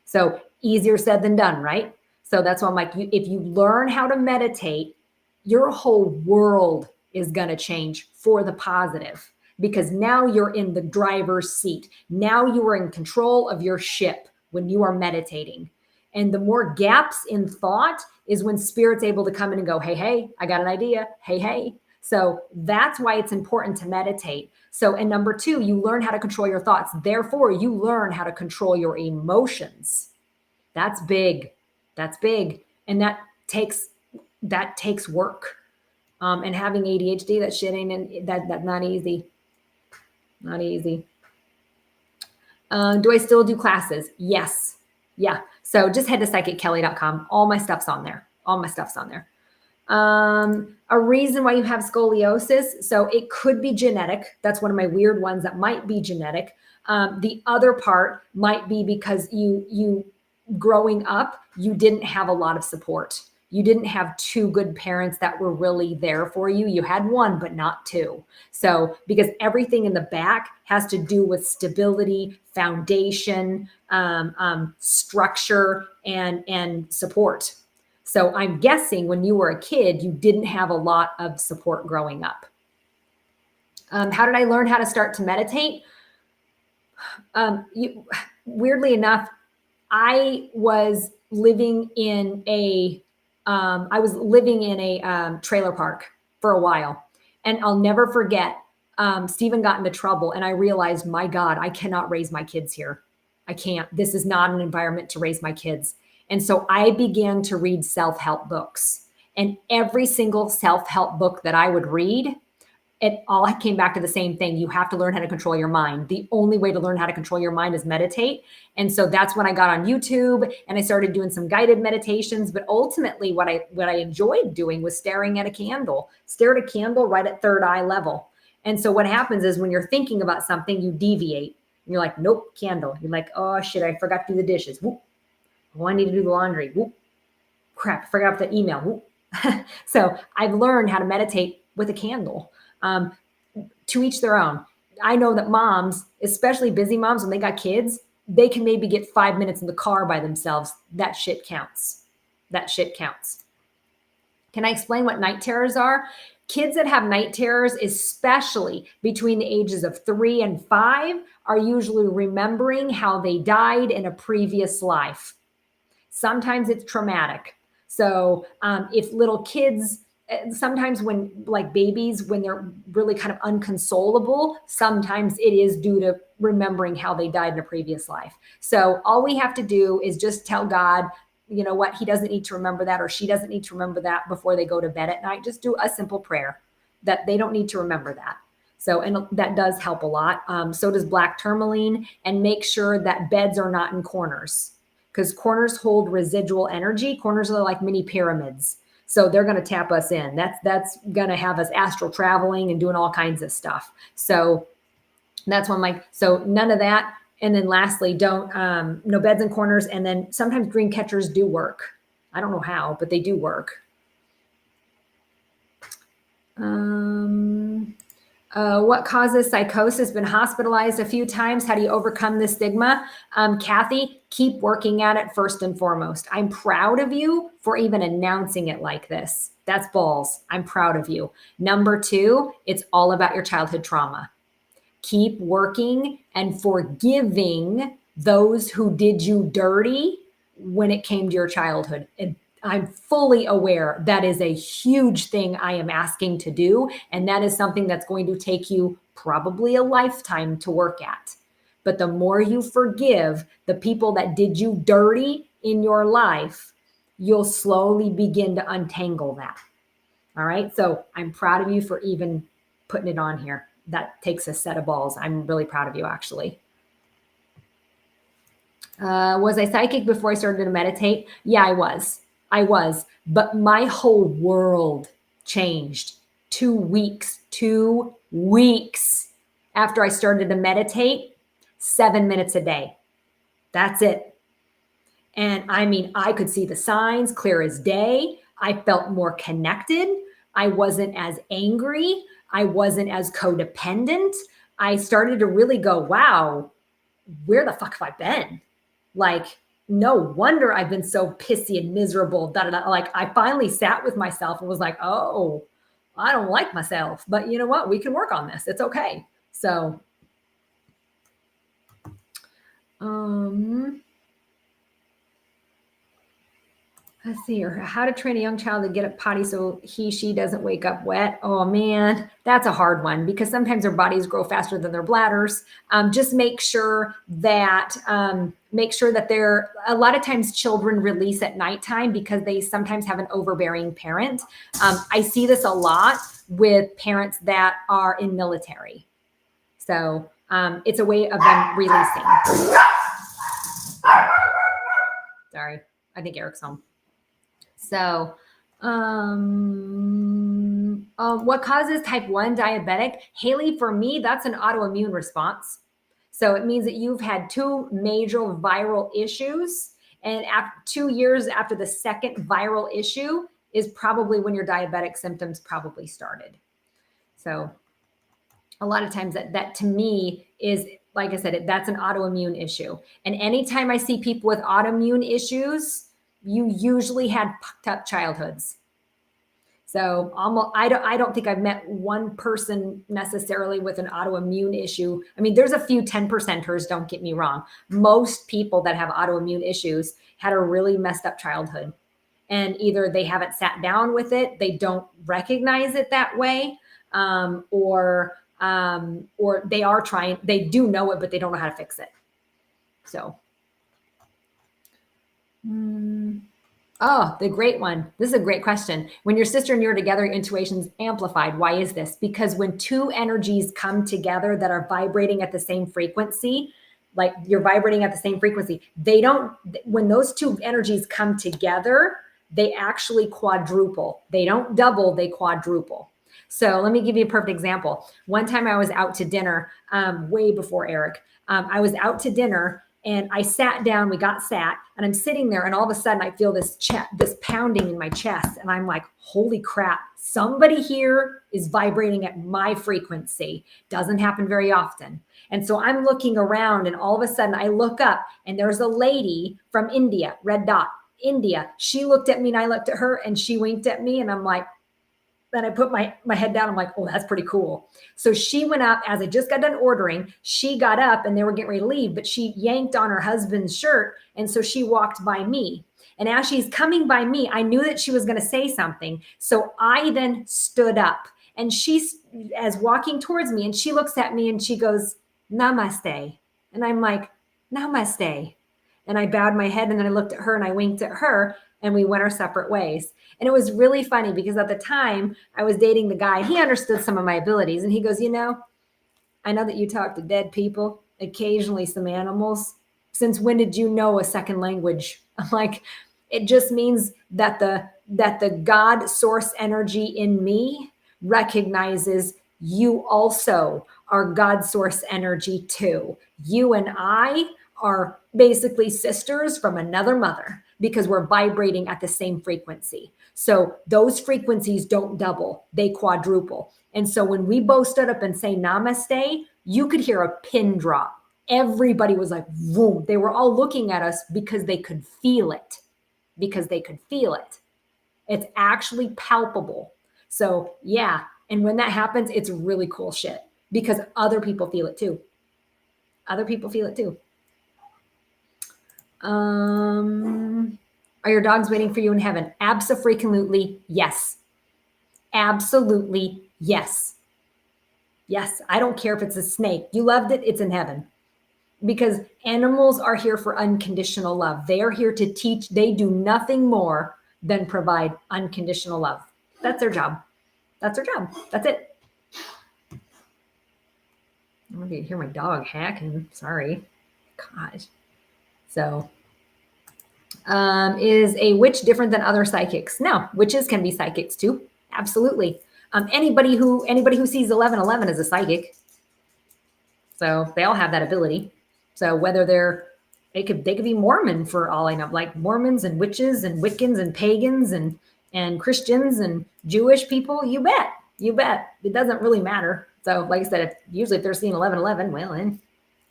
So easier said than done, right? So that's why I'm like, if you learn how to meditate, your whole world is going to change for the positive, because now you're in the driver's seat. Now you are in control of your ship when you are meditating. And the more gaps in thought is when spirit's able to come in and go, hey, I got an idea. Hey. So that's why it's important to meditate. So, and number 2, you learn how to control your thoughts. Therefore, you learn how to control your emotions. That's big. That's big. And that takes work. And having ADHD, that shit ain't that's not easy. Not easy. Do I still do classes? Yes. Yeah. So just head to psychickelly.com. All my stuff's on there. A reason why you have scoliosis. So it could be genetic. That's one of my weird ones that might be genetic. The other part might be because you growing up, you didn't have a lot of support. You didn't have 2 good parents that were really there for you. You had 1, but not 2. So because everything in the back has to do with stability, foundation, structure, and support. So I'm guessing when you were a kid, you didn't have a lot of support growing up. How did I learn how to start to meditate? Weirdly enough, I was living in a trailer park for a while, and I'll never forget. Stephen got into trouble, and I realized, my God, I cannot raise my kids here. I can't. This is not an environment to raise my kids. And so I began to read self-help books, and every single self-help book that I would read, it all came back to the same thing. You have to learn how to control your mind. The only way to learn how to control your mind is meditate. And so that's when I got on YouTube and I started doing some guided meditations. But ultimately what I enjoyed doing was staring at a candle, stare at a candle right at third eye level. And so what happens is when you're thinking about something, you deviate. And you're like, nope, candle. You're like, oh shit, I forgot to do the dishes. Whoop. Oh, I need to do the laundry. Whoop. Crap, I forgot the email. Whoop. So I've learned how to meditate with a candle. To each their own. I know that moms, especially busy moms, when they got kids, they can maybe get 5 minutes in the car by themselves. That shit counts. Can I explain what night terrors are? Kids that have night terrors, especially between the ages of 3 and 5, are usually remembering how they died in a previous life. Sometimes it's traumatic. So if little kids, sometimes when like babies, when they're really kind of unconsolable, sometimes it is due to remembering how they died in a previous life. So all we have to do is just tell God, you know what, he doesn't need to remember that, or she doesn't need to remember that before they go to bed at night. Just do a simple prayer that they don't need to remember that. So, and that does help a lot. So does black tourmaline, and make sure that beds are not in corners, because corners hold residual energy. Corners are like mini pyramids. So they're going to tap us in. That's going to have us astral traveling and doing all kinds of stuff. So that's one, like, so none of that. And then lastly, don't, no beds in corners. And then sometimes dream catchers do work. I don't know how, but they do work. What causes psychosis? Been hospitalized a few times. How do you overcome this stigma? Kathy, keep working at it first and foremost. I'm proud of you for even announcing it like this. That's balls. I'm proud of you. Number two, it's all about your childhood trauma. Keep working and forgiving those who did you dirty when it came to your childhood. And I'm fully aware that is a huge thing I am asking to do. And that is something that's going to take you probably a lifetime to work at. But the more you forgive the people that did you dirty in your life, you'll slowly begin to untangle that. All right. So I'm proud of you for even putting it on here. That takes a set of balls. I'm really proud of you, actually. Was I psychic before I started to meditate? Yeah, I was. But my whole world changed 2 weeks, 2 weeks after I started to meditate, 7 minutes a day. That's it. And I mean, I could see the signs clear as day. I felt more connected. I wasn't as angry. I wasn't as codependent. I started to really go, wow, where the fuck have I been? Like, no wonder I've been so pissy and miserable. Da, da, da. Like, I finally sat with myself and was like, oh, I don't like myself. But you know what? We can work on this. It's okay. So, let's see here. How to train a young child to get up potty so she doesn't wake up wet. Oh man, that's a hard one because sometimes their bodies grow faster than their bladders. Just make sure that they're, a lot of times children release at nighttime because they sometimes have an overbearing parent. I see this a lot with parents that are in military. So it's a way of them releasing. Sorry, I think Eric's home. So, what causes type 1 diabetic? Haley, for me, that's an autoimmune response. So it means that you've had 2 major viral issues. And after 2 years after the second viral issue is probably when your diabetic symptoms probably started. So a lot of times that to me is, like I said, that's an autoimmune issue. And anytime I see people with autoimmune issues, you usually had fucked up childhoods. So almost, I don't think I've met one person necessarily with an autoimmune issue. I mean, there's a few 10%ers, don't get me wrong. Most people that have autoimmune issues had a really messed up childhood. And either they haven't sat down with it, they don't recognize it that way, or they are trying, they do know it, but they don't know how to fix it. So. Oh, the great one. This is a great question. When your sister and you are together, your intuition's amplified. Why is this? Because when 2 energies come together that are vibrating at the same frequency, like you're vibrating at the same frequency, when those 2 energies come together, they actually quadruple. They don't double, they quadruple. So let me give you a perfect example. One time I was out to dinner, way before Eric. I was out to dinner and I sat down, we got sat, and I'm sitting there, and all of a sudden I feel this pounding in my chest. And I'm like, holy crap, somebody here is vibrating at my frequency. Doesn't happen very often. And so I'm looking around, and all of a sudden I look up, and there's a lady from India, red dot, India. She looked at me, and I looked at her, and she winked at me, and I'm like, then I put my head down. I'm like, oh, that's pretty cool. So she went up as I just got done ordering. She got up and they were getting ready to leave, but she yanked on her husband's shirt. And so she walked by me. And as she's coming by me, I knew that she was going to say something. So I then stood up and she's as walking towards me and she looks at me and she goes, namaste. And I'm like, namaste. And I bowed my head and then I looked at her and I winked at her and we went our separate ways. And it was really funny because at the time I was dating the guy, he understood some of my abilities. And he goes, I know that you talk to dead people, occasionally some animals. Since when did you know a second language? I'm like, it just means that the God source energy in me recognizes you also are God source energy too. You and I are basically sisters from another mother. because we're vibrating at the same frequency. So those frequencies don't double, they quadruple. And so when we both stood up and say namaste, you could hear a pin drop. Everybody was like, boom. They were all looking at us because they could feel it, because they could feel it. It's actually palpable. So yeah. And when that happens, it's really cool shit because other people feel it too. Other people feel it too. Are your dogs waiting for you in heaven? Abso-freaking-lutely, yes. Absolutely, yes. Yes, I don't care if it's a snake. You loved it, it's in heaven. Because animals are here for unconditional love. They are here to teach. They do nothing more than provide unconditional love. That's their job. That's their job. That's it. I'm going to hear my dog hacking. Sorry. Gosh. So, is a witch different than other psychics? No, witches can be psychics too. Absolutely. Anybody who sees 1111 is a psychic. So they all have that ability. So whether they could be Mormon for all I know, like Mormons and witches and Wiccans and pagans and Christians and Jewish people. You bet. It doesn't really matter. So like I said, usually if they're seeing 1111, well, then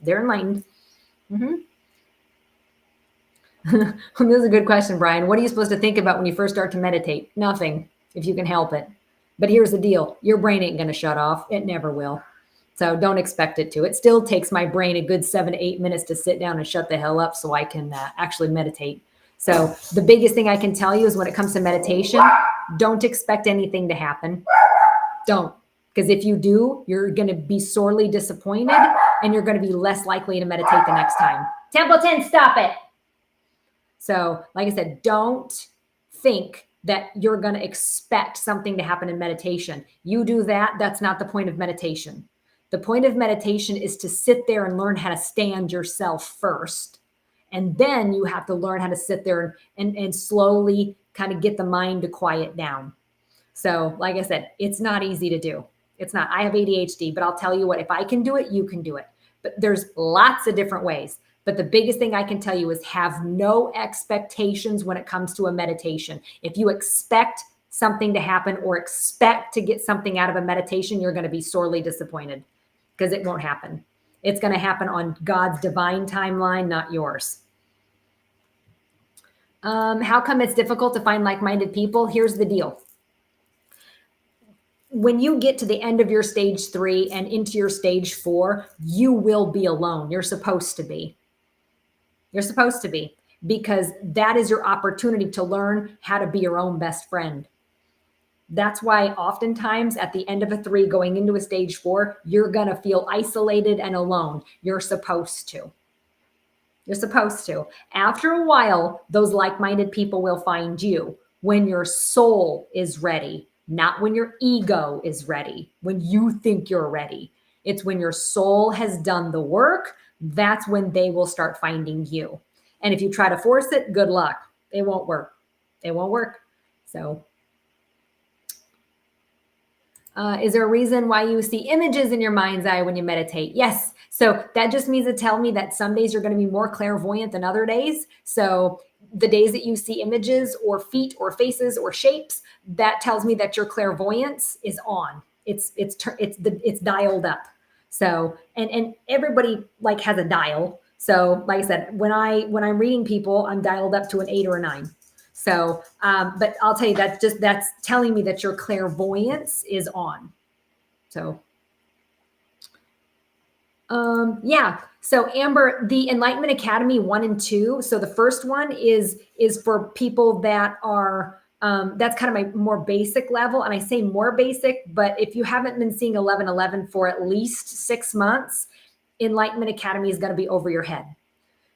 they're enlightened. Mm-hmm. This is a good question, Brian. What are you supposed to think about when you first start to meditate? Nothing, if you can help it. But here's the deal. Your brain ain't going to shut off. It never will. So don't expect it to. It still takes my brain a good 7 to 8 minutes to sit down and shut the hell up so I can actually meditate. So the biggest thing I can tell you is when it comes to meditation, don't expect anything to happen. Don't. Because if you do, you're going to be sorely disappointed and you're going to be less likely to meditate the next time. Templeton, stop it. So like I said, don't think that you're going to expect something to happen in meditation. You do that, that's not the point of meditation. The point of meditation is to sit there and learn how to stand yourself first. And then you have to learn how to sit there and slowly kind of get the mind to quiet down. So like I said, it's not easy to do. It's not. I have ADHD, but I'll tell you what, if I can do it, you can do it. But there's lots of different ways. But the biggest thing I can tell you is have no expectations when it comes to a meditation. If you expect something to happen or expect to get something out of a meditation, you're going to be sorely disappointed because it won't happen. It's going to happen on God's divine timeline, not yours. How come it's difficult to find like-minded people? Here's the deal. When you get to the end of your stage 3 and into your stage 4, you will be alone. You're supposed to be. You're supposed to be, because that is your opportunity to learn how to be your own best friend. That's why oftentimes at the end of a 3 going into a stage 4, you're going to feel isolated and alone. You're supposed to. You're supposed to. After a while, those like-minded people will find you when your soul is ready, not when your ego is ready, when you think you're ready. It's when your soul has done the work. That's when they will start finding you. And if you try to force it, good luck. It won't work. It won't work. So, is there a reason why you see images in your mind's eye when you meditate? Yes. So that just means to tell me that some days you're going to be more clairvoyant than other days. So the days that you see images or feet or faces or shapes, that tells me that your clairvoyance is on. It's dialed up. So, and everybody like has a dial. So like I said, when I'm reading people, I'm dialed up to an 8 or a 9. So, but I'll tell you, that's telling me that your clairvoyance is on. So, yeah. So Amber, the Enlightenment Academy 1 and 2. So the first one is for people that are, that's kind of my more basic level. And I say more basic, but if you haven't been seeing 1111 for at least 6 months, Enlightenment Academy is going to be over your head.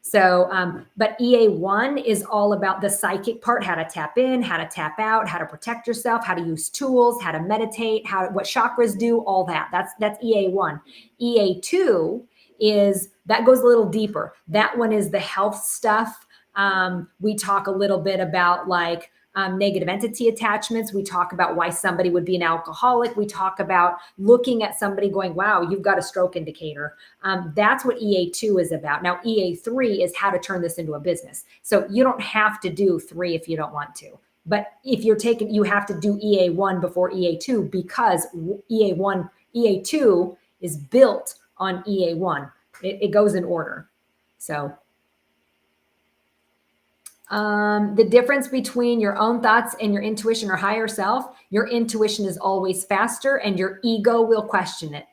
So, but EA1 is all about the psychic part, how to tap in, how to tap out, how to protect yourself, how to use tools, how to meditate, what chakras do, all that. That's EA1. EA2 that goes a little deeper. That one is the health stuff. We talk a little bit about like negative entity attachments. We talk about why somebody would be an alcoholic. We talk about looking at somebody going, wow, you've got a stroke indicator. That's what EA2 is about. Now, EA3 is how to turn this into a business. So you don't have to do 3 if you don't want to. But if you're taking, you have to do EA1 before EA2 because EA2 is built on EA1. It goes in order. So the difference between your own thoughts and your intuition or higher self, your intuition is always faster and your ego will question it.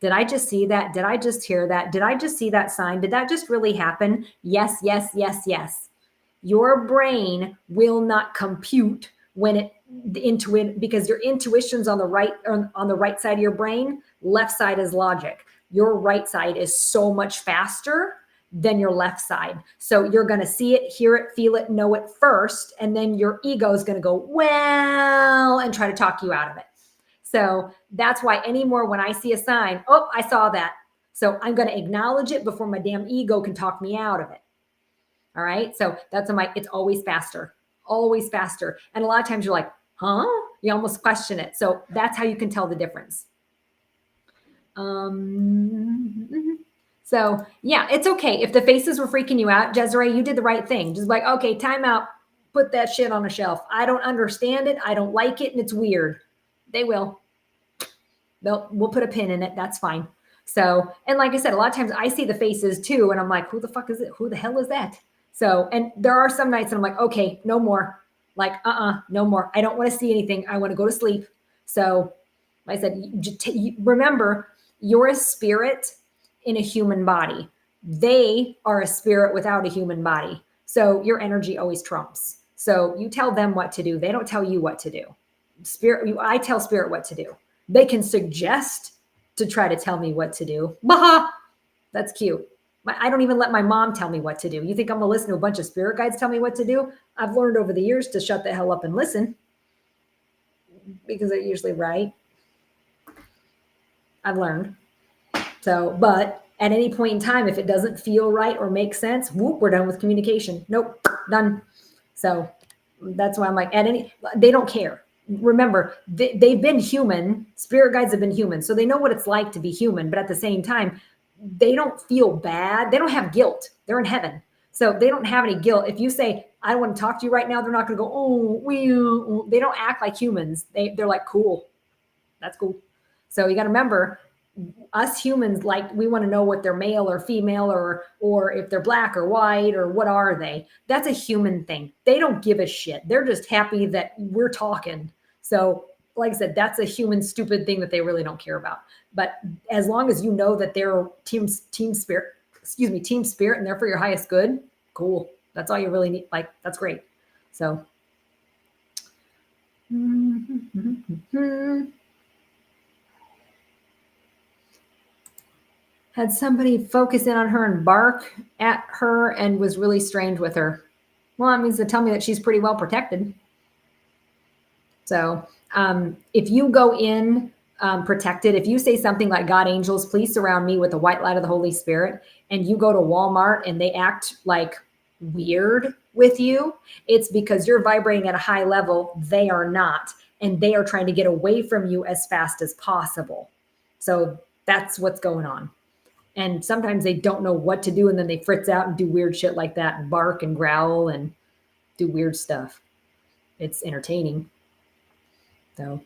Did I just see that? Did I just hear that? Did I just see that sign? Did that just really happen? Yes, yes, yes, yes. Your brain will not compute when it because your intuition's on the right side of your brain, left side is logic. Your right side is so much faster than your left side. So you're going to see it, hear it, feel it, know it first, and then your ego is going to go, well, and try to talk you out of it. So that's why anymore when I see a sign, oh, I saw that. So I'm going to acknowledge it before my damn ego can talk me out of it. All right. So that's it's always faster, always faster. And a lot of times you're like, huh? You almost question it. So that's how you can tell the difference. So yeah, it's okay. If the faces were freaking you out, Desiree, you did the right thing. Just like, okay, time out, put that shit on a shelf. I don't understand it. I don't like it. And it's weird. They will. We'll put a pin in it. That's fine. So, and like I said, a lot of times I see the faces too. And I'm like, who the fuck is it? Who the hell is that? So, and there are some nights that I'm like, okay, no more. Like, no more. I don't want to see anything. I want to go to sleep. So like I said, remember, you're a spirit in a human body. They are a spirit without a human body. So your energy always trumps. So you tell them what to do. They don't tell you what to do. I tell spirit what to do. They can suggest to try to tell me what to do. Baha! That's cute. I don't even let my mom tell me what to do. You think I'm going to listen to a bunch of spirit guides tell me what to do? I've learned over the years to shut the hell up and listen because they're usually right. I've learned. So, but at any point in time, if it doesn't feel right or make sense, whoop, we're done with communication. Nope, done. So that's why I'm like, they don't care. Remember, they've been human. Spirit guides have been human. So they know what it's like to be human. But at the same time, they don't feel bad. They don't have guilt. They're in heaven. So they don't have any guilt. If you say, I don't want to talk to you right now, they're not going to go, oh, they don't act like humans. They're like, cool. That's cool. So you got to remember, us humans, like, we want to know what they're male or female or if they're black or white or what are they. That's a human thing. They don't give a shit. They're just happy that we're talking. So like I said, that's a human stupid thing that they really don't care about. But as long as you know that they're team spirit, and they're for your highest good, cool. That's all you really need. Like, that's great. So had somebody focus in on her and bark at her and was really strange with her. Well, that means to tell me that she's pretty well protected. So if you go in protected, if you say something like, God, angels, please surround me with the white light of the Holy Spirit, and you go to Walmart and they act like weird with you, it's because you're vibrating at a high level. They are not. And they are trying to get away from you as fast as possible. So that's what's going on. And sometimes they don't know what to do, and then they fritz out and do weird shit like that and bark and growl and do weird stuff. It's entertaining. So,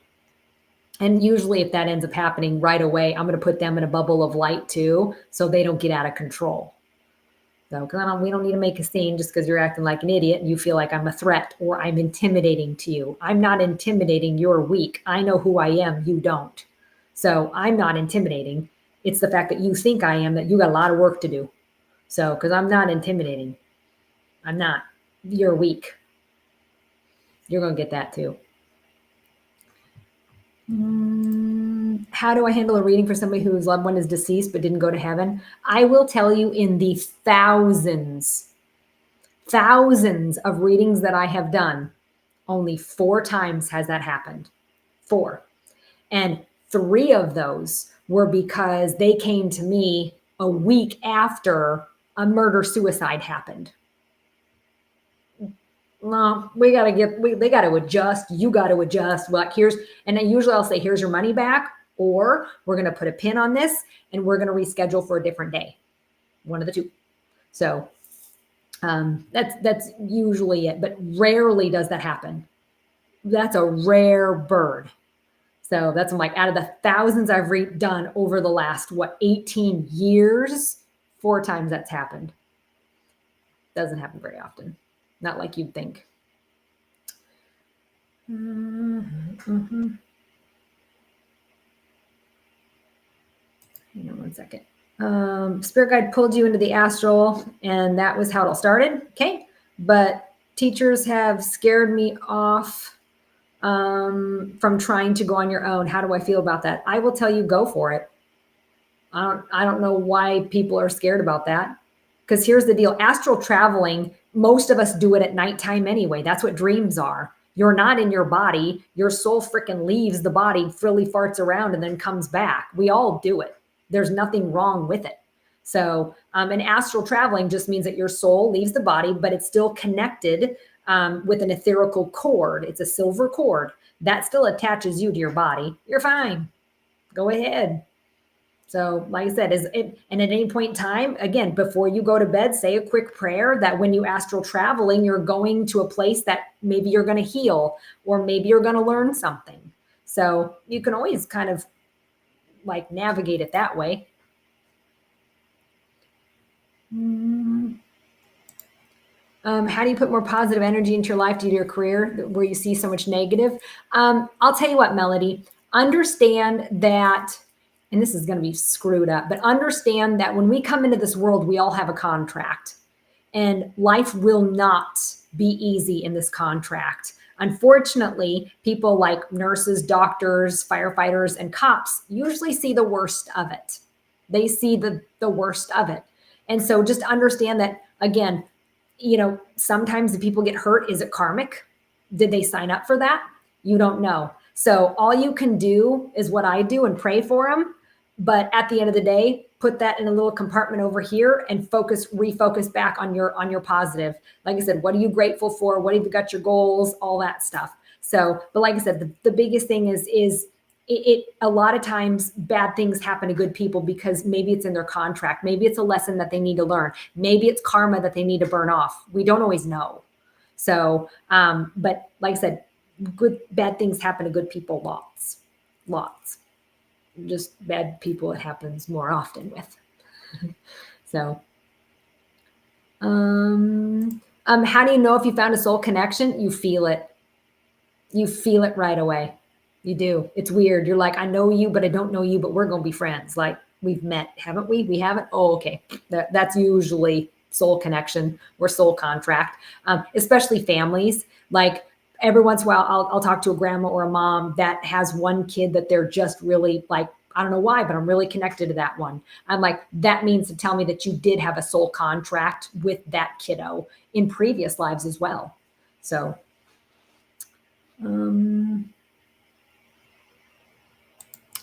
and usually if that ends up happening right away, I'm going to put them in a bubble of light too, so they don't get out of control. So, because we don't need to make a scene just because you're acting like an idiot and you feel like I'm a threat or I'm intimidating to you. I'm not intimidating. You're weak. I know who I am. You don't. So I'm not intimidating. It's the fact that you think I am, that you got a lot of work to do. So, because I'm not intimidating. I'm not. You're weak. You're going to get that too. How do I handle a reading for somebody whose loved one is deceased but didn't go to heaven? I will tell you, in the thousands of readings that I have done, only 4 times has that happened. 4. And 3 of those were because they came to me a week after a murder-suicide happened. no, they got to adjust. You got to adjust. Like and then usually I'll say, here's your money back, or we're going to put a pin on this and we're going to reschedule for a different day. One of the two. So that's usually it, but rarely does that happen. That's a rare bird. So that's like out of the thousands I've done over the last 18 years, 4 times that's happened. Doesn't happen very often. Not like you'd think. Mm-hmm. Hang on one second. Spirit guide pulled you into the astral, and that was how it all started. Okay. But teachers have scared me off from trying to go on your own. How do I feel about that? I will tell you, go for it. I don't know why people are scared about that. Because here's the deal. Astral traveling, most of us do it at nighttime anyway. That's what dreams are. You're not in your body. Your soul freaking leaves the body, frilly farts around, and then comes back. We all do it. There's nothing wrong with it. So, and astral traveling just means that your soul leaves the body, but it's still connected with an etherical cord. It's a silver cord that still attaches you to your body. You're fine. Go ahead. So, like I said, and at any point in time, again, before you go to bed, say a quick prayer that when you astral traveling, you're going to a place that maybe you're going to heal, or maybe you're going to learn something. So you can always kind of like navigate it that way. How do you put more positive energy into your life due to your career where you see so much negative? I'll tell you what, Melody, understand that, and this is going to be screwed up, but understand that when we come into this world, we all have a contract, and life will not be easy in this contract. Unfortunately, people like nurses, doctors, firefighters, and cops usually see the worst of it. They see the worst of it. And so just understand that, again, sometimes the people get hurt. Is it karmic? Did they sign up for that? You don't know. So all you can do is what I do and pray for them. But at the end of the day, put that in a little compartment over here and refocus back on your positive. Like I said, what are you grateful for? What have you got your goals? All that stuff. So, but like I said, the biggest thing is it a lot of times bad things happen to good people because maybe it's in their contract. Maybe it's a lesson that they need to learn. Maybe it's karma that they need to burn off. We don't always know. So, but like I said, bad things happen to good people. Lots. Just bad people it happens more often with. So, how do you know if you found a soul connection? You feel it. You feel it right away. You do. It's weird. You're like, I know you, but I don't know you, but we're going to be friends. Like we've met, haven't we? We haven't. Oh, okay. That's usually soul connection or soul contract, especially families. Like every once in a while, I'll talk to a grandma or a mom that has one kid that they're just really like, I don't know why, but I'm really connected to that one. I'm like, that means to tell me that you did have a soul contract with that kiddo in previous lives as well. So,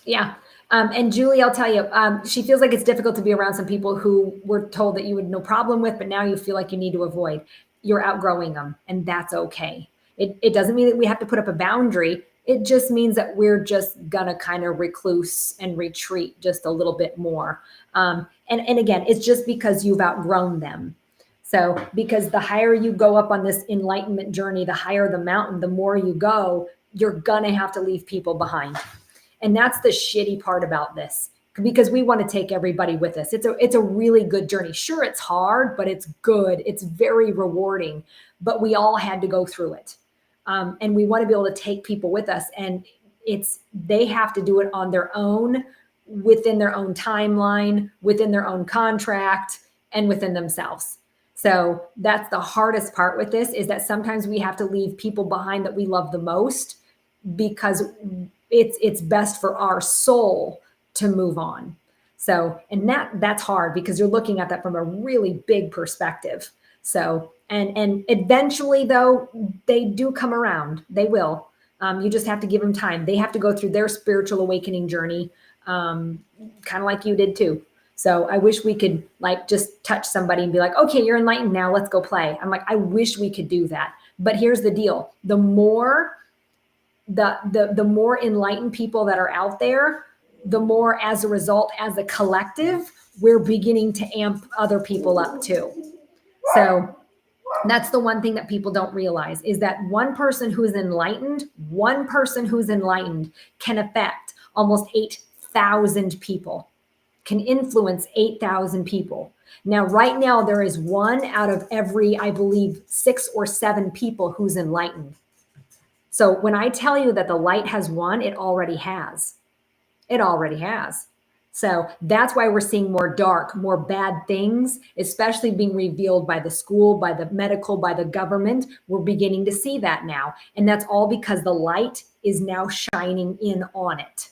yeah. And Julie, I'll tell you, she feels like it's difficult to be around some people who were told that you had no problem with, but now you feel like you need to avoid. You're outgrowing them, and that's okay. It doesn't mean that we have to put up a boundary. It just means that we're just gonna kind of recluse and retreat just a little bit more. And again, it's just because you've outgrown them. So because the higher you go up on this enlightenment journey, the higher the mountain, the more you go, you're gonna have to leave people behind. And that's the shitty part about this, because we want to take everybody with us. It's a really good journey. Sure, it's hard, but it's good. It's very rewarding, but we all had to go through it. And we want to be able to take people with us, and they have to do it on their own, within their own timeline, within their own contract, and within themselves. So that's the hardest part with this, is that sometimes we have to leave people behind that we love the most, because it's best for our soul to move on. So, and that's hard because you're looking at that from a really big perspective. So, and eventually though, they do come around. They will. You just have to give them time. They have to go through their spiritual awakening journey, kind of like you did too. So I wish we could like just touch somebody and be like, okay, you're enlightened now, let's go play. I'm like, I wish we could do that. But here's the deal. The more the more enlightened people that are out there, the more, as a result, as a collective, we're beginning to amp other people up too. So that's the one thing that people don't realize, is that one person who's enlightened, can affect almost 8,000 people, can influence 8,000 people. Now, right now, there is one out of every, I believe, 6 or 7 people who's enlightened. So when I tell you that the light has won, it already has. It already has. So that's why we're seeing more dark, more bad things, especially being revealed by the school, by the medical, by the government. We're beginning to see that now. And that's all because the light is now shining in on it.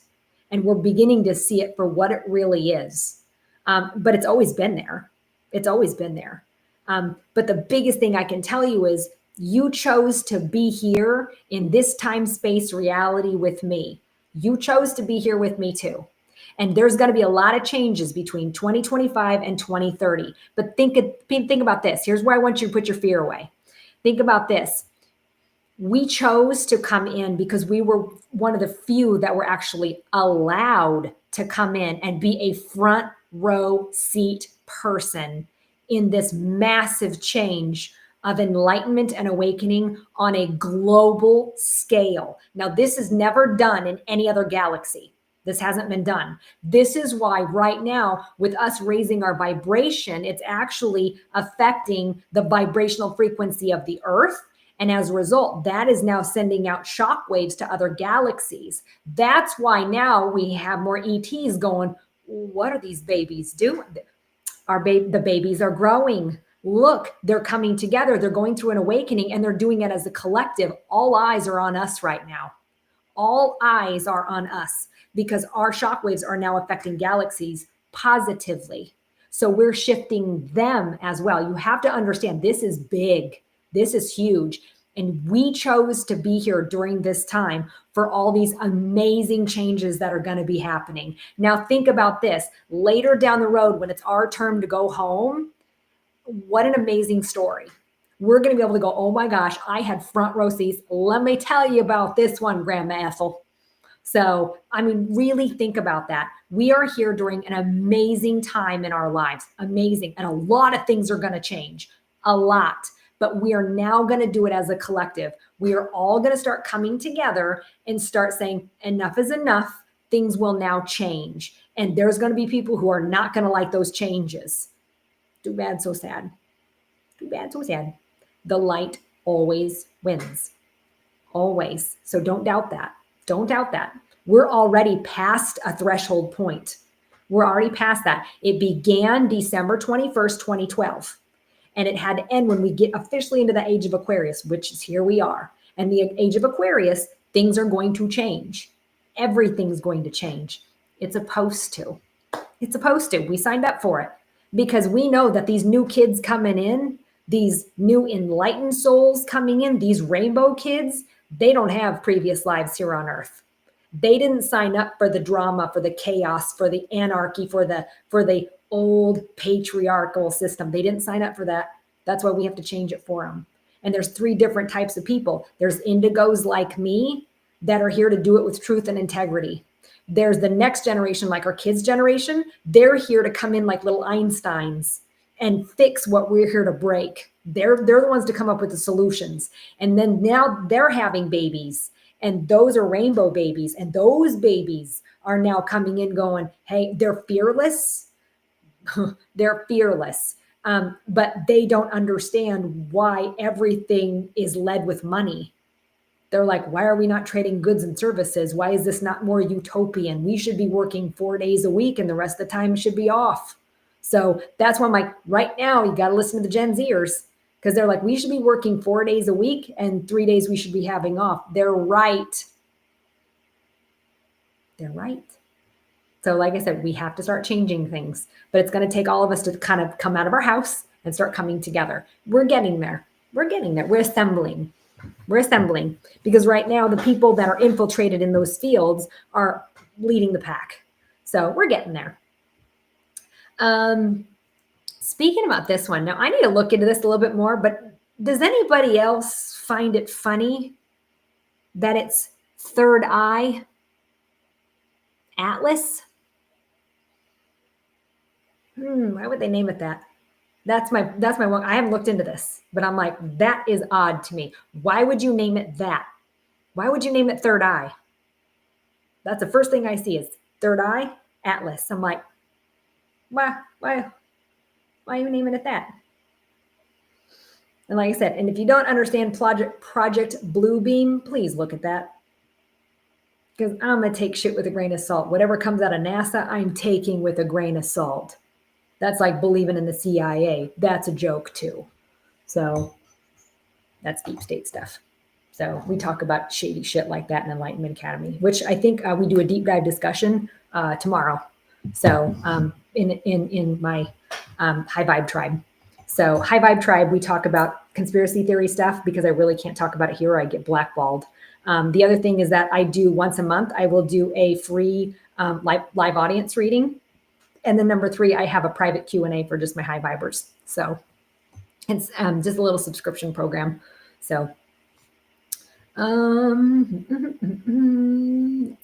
And we're beginning to see it for what it really is. But it's always been there. It's always been there. But the biggest thing I can tell you is you chose to be here in this time space reality with me. You chose to be here with me too. And there's going to be a lot of changes between 2025 and 2030. But think about this. Here's where I want you to put your fear away. Think about this. We chose to come in because we were one of the few that were actually allowed to come in and be a front row seat person in this massive change of enlightenment and awakening on a global scale. Now, this is never done in any other galaxy. This hasn't been done. This is why right now, with us raising our vibration, it's actually affecting the vibrational frequency of the Earth. And as a result, that is now sending out shockwaves to other galaxies. That's why now we have more ETs going, what are these babies doing? The babies are growing. Look, they're coming together. They're going through an awakening, and they're doing it as a collective. All eyes are on us right now. All eyes are on us because our shockwaves are now affecting galaxies positively. So we're shifting them as well. You have to understand, this is big. This is huge. And we chose to be here during this time for all these amazing changes that are going to be happening. Now, think about this. Later down the road, when it's our turn to go home, what an amazing story. We're going to be able to go, oh my gosh, I had front row seats. Let me tell you about this one, Grandma Ethel. So, I mean, really think about that. We are here during an amazing time in our lives. Amazing. And a lot of things are going to change. A lot. But we are now going to do it as a collective. We are all going to start coming together and start saying, enough is enough. Things will now change. And there's going to be people who are not going to like those changes. Too bad, so sad. Too bad, so sad. The light always wins. Always. So don't doubt that. Don't doubt that. We're already past a threshold point. We're already past that. It began December 21st, 2012. And it had to end when we get officially into the age of Aquarius, which is here we are. And the age of Aquarius, things are going to change. Everything's going to change. It's supposed to. It's supposed to. We signed up for it because we know that these new kids coming in, these new enlightened souls coming in, these rainbow kids, they don't have previous lives here on Earth. They didn't sign up for the drama, for the chaos, for the anarchy, for the old patriarchal system. They didn't sign up for that. That's why we have to change it for them. And there's 3 different types of people. There's indigos like me that are here to do it with truth and integrity. There's the next generation, like our kids' generation. They're here to come in like little Einsteins and fix what we're here to break. They're the ones to come up with the solutions. And then now they're having babies, and those are rainbow babies. And those babies are now coming in going, hey, they're fearless. They're fearless. But they don't understand why everything is led with money. They're like, why are we not trading goods and services? Why is this not more utopian? We should be working 4 days a week and the rest of the time should be off. So that's why I'm like, right now, you got to listen to the Gen Zers, because they're like, we should be working 4 days a week and 3 days we should be having off. They're right. They're right. So like I said, we have to start changing things, but it's going to take all of us to kind of come out of our house and start coming together. We're getting there. We're getting there. We're assembling. We're assembling because right now the people that are infiltrated in those fields are leading the pack. So we're getting there. Speaking about this one, now I need to look into this a little bit more, but does anybody else find it funny that it's Third Eye Atlas. Why would they name it that? That's my one. I haven't looked into this, but I'm like, that is odd to me. Why would you name it that? Why would you name it Third Eye? That's the first thing I see is Third Eye Atlas. I'm like, why are you naming it that? And like I said, and if you don't understand Project Bluebeam, please look at that. Because I'm going to take shit with a grain of salt. Whatever comes out of NASA, I'm taking with a grain of salt. That's like believing in the CIA. That's a joke too. So that's deep state stuff. So we talk about shady shit like that in Enlightenment Academy, which I think we do a deep dive discussion tomorrow. So in my High Vibe Tribe. So High Vibe Tribe, we talk about conspiracy theory stuff because I really can't talk about it here or I get blackballed. The other thing is that I do once a month, I will do a free live audience reading. And then number 3, I have a private Q&A for just my high vibers. So it's just a little subscription program. So let's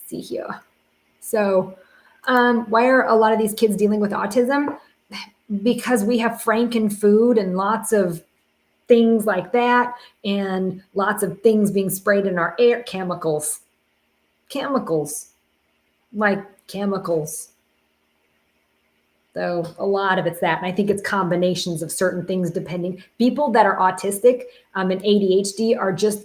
see here. So why are a lot of these kids dealing with autism? Because we have Franken food and lots of things like that, and lots of things being sprayed in our air, chemicals, like chemicals. So a lot of it's that. And I think it's combinations of certain things depending. People that are autistic and ADHD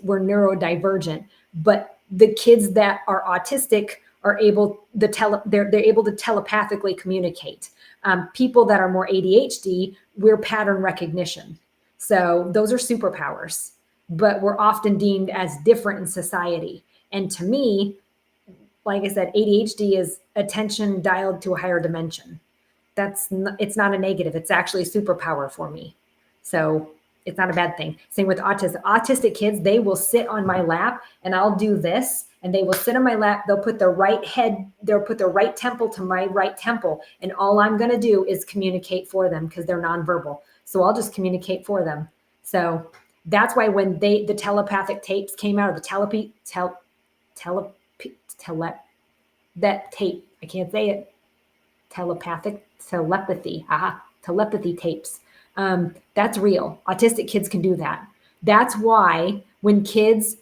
we're neurodivergent. But the kids that are autistic are able they're able to telepathically communicate. People that are more ADHD, we're pattern recognition. So those are superpowers, but we're often deemed as different in society. And to me, like I said, ADHD is attention dialed to a higher dimension. It's not a negative. It's actually a superpower for me. So it's not a bad thing. Same with autism. Autistic kids, they will sit on my lap and I'll do this and they will sit on my lap. They'll put their right temple to my right temple. And all I'm going to do is communicate for them because they're nonverbal. So I'll just communicate for them. So that's why when the telepathic tapes came out, or the that tape, I can't say it, telepathy tapes. That's real. Autistic kids can do that. That's why when kids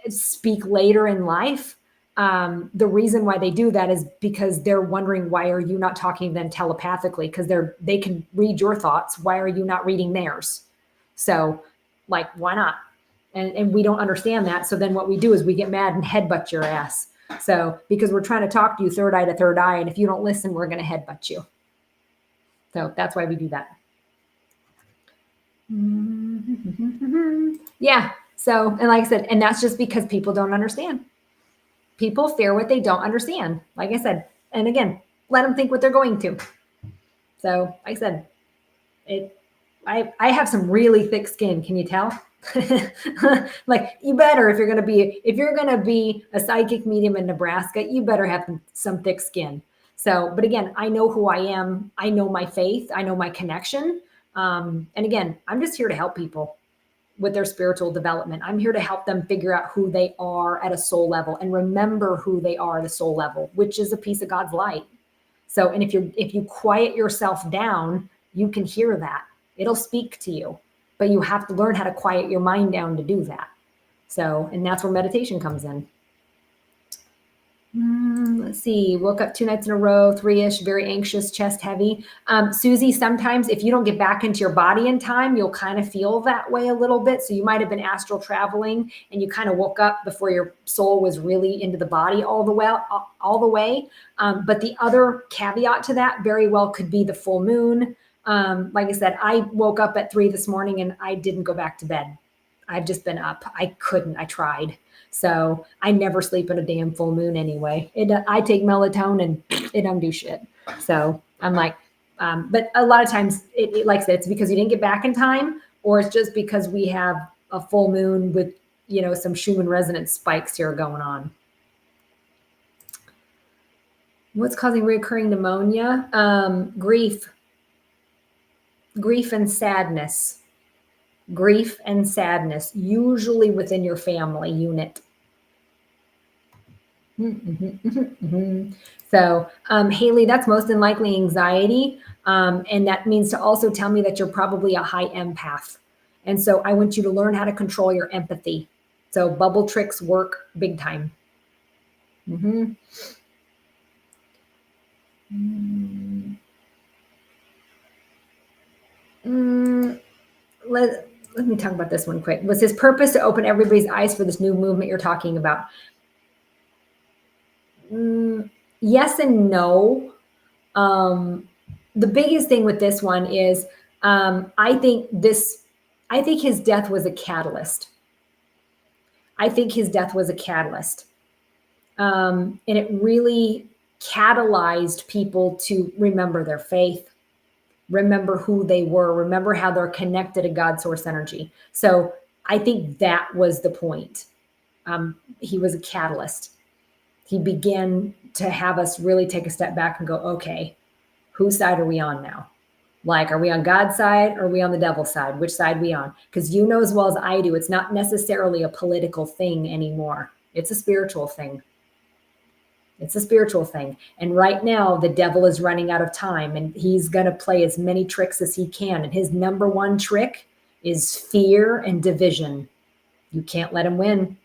speak later in life, the reason why they do that is because they're wondering, why are you not talking to them telepathically? Because they can read your thoughts. Why are you not reading theirs? So, like, why not? And we don't understand that. So then what we do is we get mad and headbutt your ass. So because we're trying to talk to you third eye to third eye, and if you don't listen, we're going to headbutt you. So that's why we do that. Yeah. So, and like I said, and that's just because people don't understand. People fear what they don't understand. Like I said, and again, let them think what they're going to. So like I said, I have some really thick skin. Can you tell? Like, you better, if you're going to be a psychic medium in Nebraska, you better have some thick skin. So, but again, I know who I am. I know my faith. I know my connection. And again, I'm just here to help people with their spiritual development. I'm here to help them figure out who they are at a soul level and remember who they are at a soul level, which is a piece of God's light. So, and if you quiet yourself down, you can hear that. It'll speak to you, but you have to learn how to quiet your mind down to do that. So, and that's where meditation comes in. Let's see. Woke up 2 nights in a row, 3-ish, very anxious, chest heavy. Susie, sometimes if you don't get back into your body in time, you'll kind of feel that way a little bit. So you might have been astral traveling and you kind of woke up before your soul was really into the body all the way. But the other caveat to that very well could be the full moon. Like I said, I woke up at 3 this morning and I didn't go back to bed. I've just been up. I tried. So I never sleep in a damn full moon anyway. I take melatonin, it don't do shit. So I'm like, but a lot of times it like I said, it's because you didn't get back in time, or it's just because we have a full moon with, some Schumann resonance spikes here going on. What's causing recurring pneumonia? Grief and sadness. Grief and sadness, usually within your family unit. So, Haley, that's most than likely anxiety. And that means to also tell me that you're probably a high empath. And so I want you to learn how to control your empathy. So bubble tricks work big time. Mm-hmm. Let me talk about this one quick. Was his purpose to open everybody's eyes for this new movement you're talking about? Yes and no. The biggest thing with this one is I think his death was a catalyst. I think his death was a catalyst. And it really catalyzed people to remember their faith, remember who they were, remember how they're connected to God source energy. So I think that was the point. He was a catalyst. He began to have us really take a step back and go, okay, whose side are we on now? Like, are we on God's side or are we on the devil's side? Which side are we on? Because you know as well as I do, it's not necessarily a political thing anymore. It's a spiritual thing. It's a spiritual thing. And right now, the devil is running out of time and he's going to play as many tricks as he can. And his number one trick is fear and division. You can't let him win.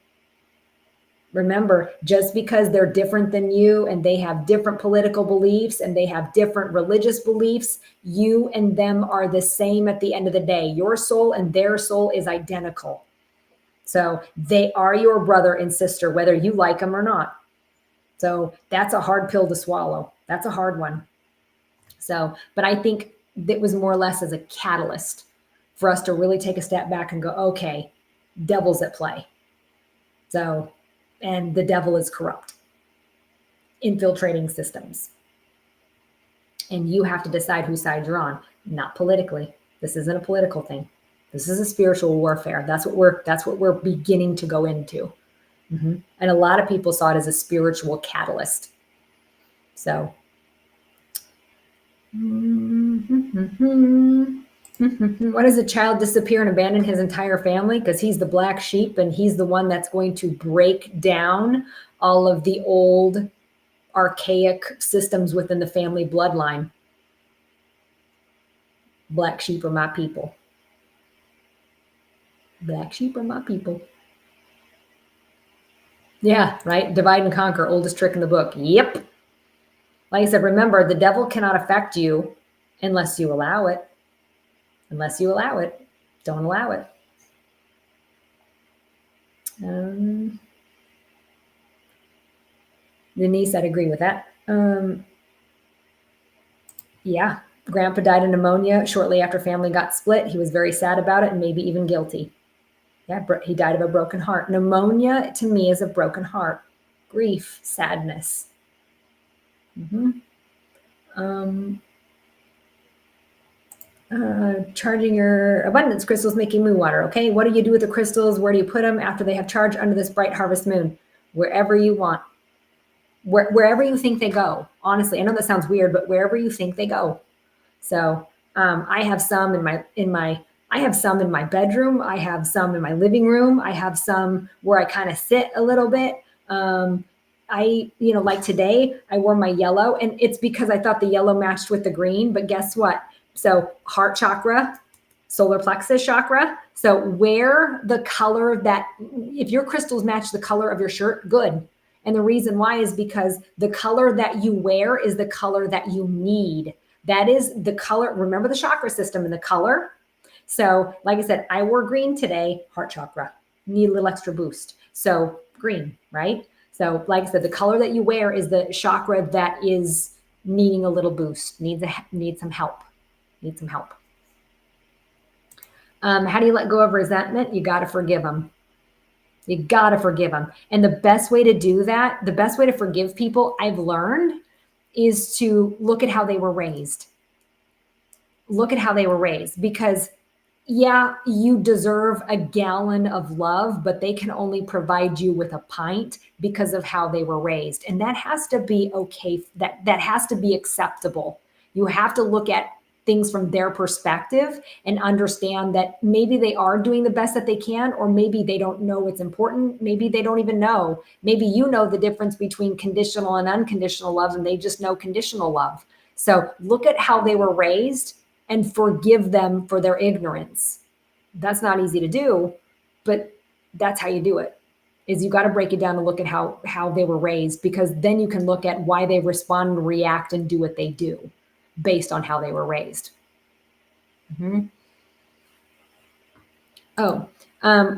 Remember, just because they're different than you and they have different political beliefs and they have different religious beliefs, you and them are the same at the end of the day. Your soul and their soul is identical. So they are your brother and sister, whether you like them or not. So that's a hard pill to swallow. That's a hard one. So, but I think that was more or less as a catalyst for us to really take a step back and go, okay, devil's at play. So, and the devil is corrupt, infiltrating systems. And you have to decide whose side you're on, not politically. This isn't a political thing. This is a spiritual warfare. That's what we're beginning to go into. Mm-hmm. And a lot of people saw it as a spiritual catalyst. So, what does a child disappear and abandon his entire family? Because he's the black sheep and he's the one that's going to break down all of the old archaic systems within the family bloodline. Black sheep are my people. Black sheep are my people. Yeah, right. Divide and conquer, oldest trick in the book. Yep. Like I said, remember, the devil cannot affect you unless you allow it. Unless you allow it. Don't allow it. Denise, I'd agree with that. Yeah, Grandpa died of pneumonia shortly after family got split. He was very sad about it and maybe even guilty. Yeah, he died of a broken heart. Pneumonia to me is a broken heart. Grief, sadness. Charging your abundance crystals, making moon water. Okay, what do you do with the crystals? Where do you put them after they have charged under this bright harvest moon? Wherever you want. Wherever you think they go. Honestly, I know that sounds weird, but wherever you think they go. So I have some in my bedroom. I have some in my living room. I have some where I kind of sit a little bit. Like today, I wore my yellow, and it's because I thought the yellow matched with the green. But guess what? So heart chakra, solar plexus chakra. So wear the color that, if your crystals match the color of your shirt, good. And the reason why is because the color that you wear is the color that you need. That is the color. Remember the chakra system and the color. So like I said, I wore green today, heart chakra, need a little extra boost. So green, right? So like I said, the color that you wear is the chakra that is needing a little boost, needs some help. Need some help. How do you let go of resentment? You got to forgive them. You got to forgive them. And the best way to do that, the best way to forgive people, I've learned, is to look at how they were raised. Look at how they were raised, because yeah, you deserve a gallon of love, but they can only provide you with a pint because of how they were raised. And that has to be okay. That has to be acceptable. You have to look at things from their perspective and understand that maybe they are doing the best that they can, or maybe they don't know it's important. Maybe they don't even know. Maybe you know the difference between conditional and unconditional love, and they just know conditional love. So look at how they were raised and forgive them for their ignorance. That's not easy to do, but that's how you do it. Is you got to break it down and look at how they were raised, because then you can look at why they respond and react and do what they do based on how they were raised. Mm-hmm. Oh,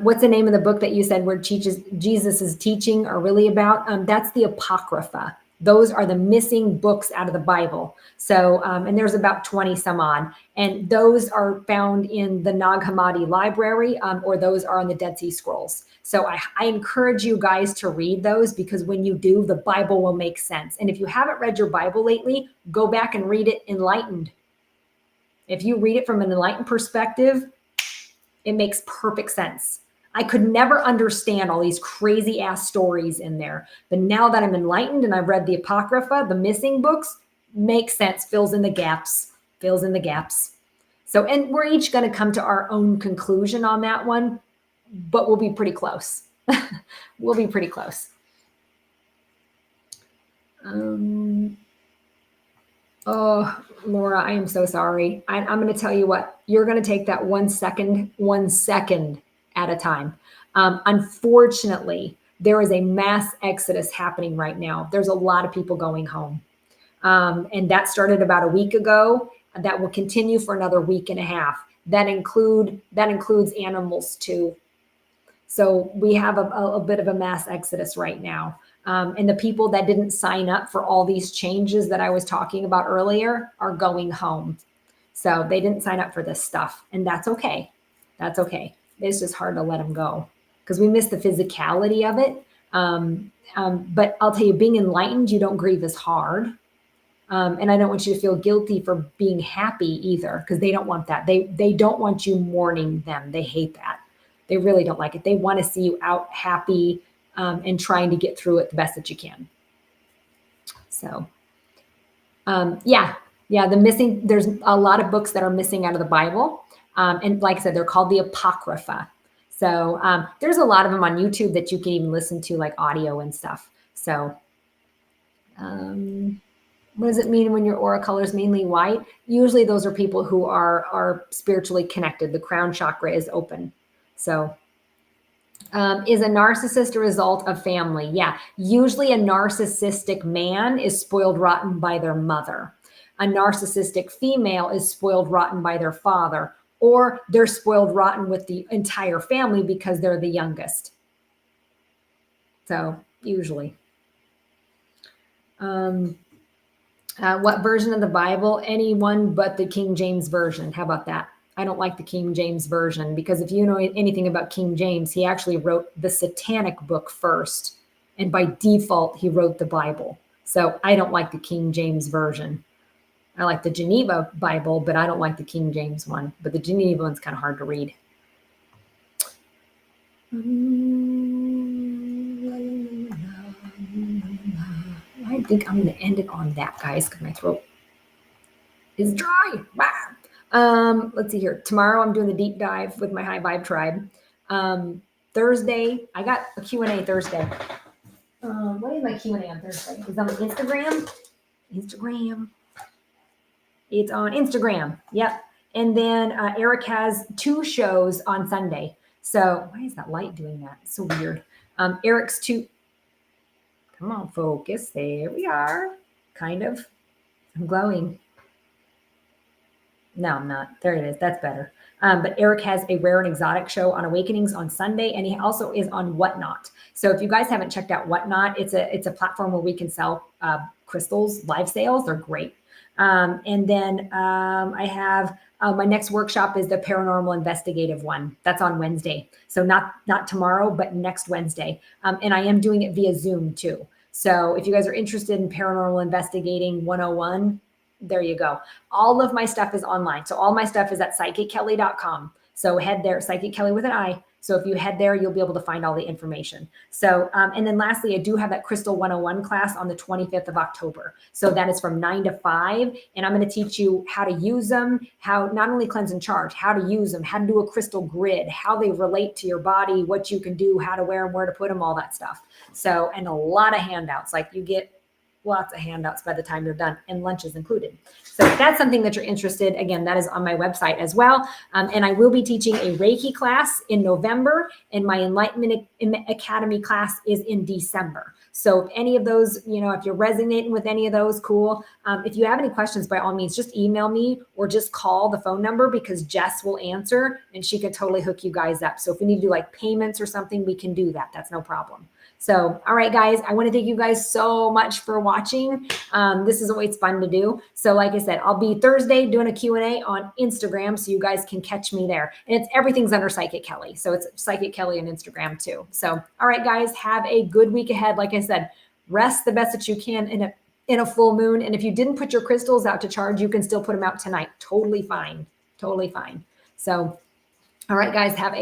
what's the name of the book that you said where Jesus is teaching are really about? That's the Apocrypha. Those are the missing books out of the Bible. So, and there's about 20 some odd, and those are found in the Nag Hammadi library, or those are on the Dead Sea Scrolls. So I encourage you guys to read those, because when you do, the Bible will make sense. And if you haven't read your Bible lately, go back and read it enlightened. If you read it from an enlightened perspective, it makes perfect sense. I could never understand all these crazy ass stories in there. But now that I'm enlightened and I've read the Apocrypha, the missing books, makes sense, fills in the gaps. So, and we're each going to come to our own conclusion on that one, but we'll be pretty close. We'll be pretty close. Oh, Laura, I am so sorry. I'm going to tell you what, you're going to take that 1 second at a time. Unfortunately, there is a mass exodus happening right now. There's a lot of people going home. And that started about a week ago. That will continue for another week and a half. That includes animals too. So we have a bit of a mass exodus right now. And the people that didn't sign up for all these changes that I was talking about earlier are going home. So they didn't sign up for this stuff, and that's okay. That's okay. It's just hard to let them go because we miss the physicality of it. But I'll tell you, being enlightened, you don't grieve as hard. And I don't want you to feel guilty for being happy either, because they don't want that. They don't want you mourning them. They hate that. They really don't like it. They want to see you out happy, and trying to get through it the best that you can. So, there's a lot of books that are missing out of the Bible. And like I said, they're called the Apocrypha. So there's a lot of them on YouTube that you can even listen to, like audio and stuff. So what does it mean when your aura color is mainly white? Usually those are people who are spiritually connected. The crown chakra is open. So is a narcissist a result of family? Yeah, usually a narcissistic man is spoiled rotten by their mother. A narcissistic female is spoiled rotten by their father, or they're spoiled rotten with the entire family because they're the youngest. So usually. What version of the Bible? Anyone but the King James Version. How about that? I don't like the King James Version, because if you know anything about King James, he actually wrote the Satanic book first. And by default, he wrote the Bible. So I don't like the King James Version. I like the Geneva Bible, but I don't like the King James one. But the Geneva one's kind of hard to read. I think I'm going to end it on that, guys, because my throat is dry. Let's see here. Tomorrow I'm doing the deep dive with my High Vibe Tribe. Thursday, I got a Q&A Thursday. What is my Q&A on Thursday? Is it on Instagram? It's on Instagram. Yep. And then Eric has 2 shows on Sunday. So why is that light doing that? It's so weird. Eric's 2. Come on, focus. There we are. Kind of. I'm glowing. No, I'm not. There it is. That's better. But Eric has a rare and exotic show on Awakenings on Sunday, and he also is on Whatnot. So if you guys haven't checked out Whatnot, it's a platform where we can sell crystals, live sales. They're great. And then I have my next workshop is the paranormal investigative one. That's on Wednesday. So not tomorrow, but next Wednesday. And I am doing it via Zoom too. So if you guys are interested in paranormal investigating 101, there you go. All of my stuff is online. So all my stuff is at psychickelly.com. So head there, Psychic Kelly with an I, So if you head there, you'll be able to find all the information. So, and then lastly, I do have that Crystal 101 class on the 25th of October. So that is from 9 to 5. And I'm going to teach you how to use them, how not only cleanse and charge, how to use them, how to do a crystal grid, how they relate to your body, what you can do, how to wear them, where to put them, all that stuff. So, and a lot of handouts, like you get lots of handouts by the time you're done, and lunch is included. So if that's something that you're interested, again, that is on my website as well. And I will be teaching a Reiki class in November, and my Enlightenment Academy class is in December. So if any of those, if you're resonating with any of those, cool. If you have any questions, by all means, just email me or just call the phone number, because Jess will answer and she could totally hook you guys up. So if we need to do like payments or something, we can do that. That's no problem. So, all right, guys, I want to thank you guys so much for watching. This is always fun to do. So like I said, I'll be Thursday doing a Q&A on Instagram, so you guys can catch me there. And everything's under Psychic Kelly. So it's Psychic Kelly on Instagram too. So, all right, guys, have a good week ahead. Like I said, rest the best that you can in a full moon. And if you didn't put your crystals out to charge, you can still put them out tonight. Totally fine. Totally fine. So, all right, guys, have a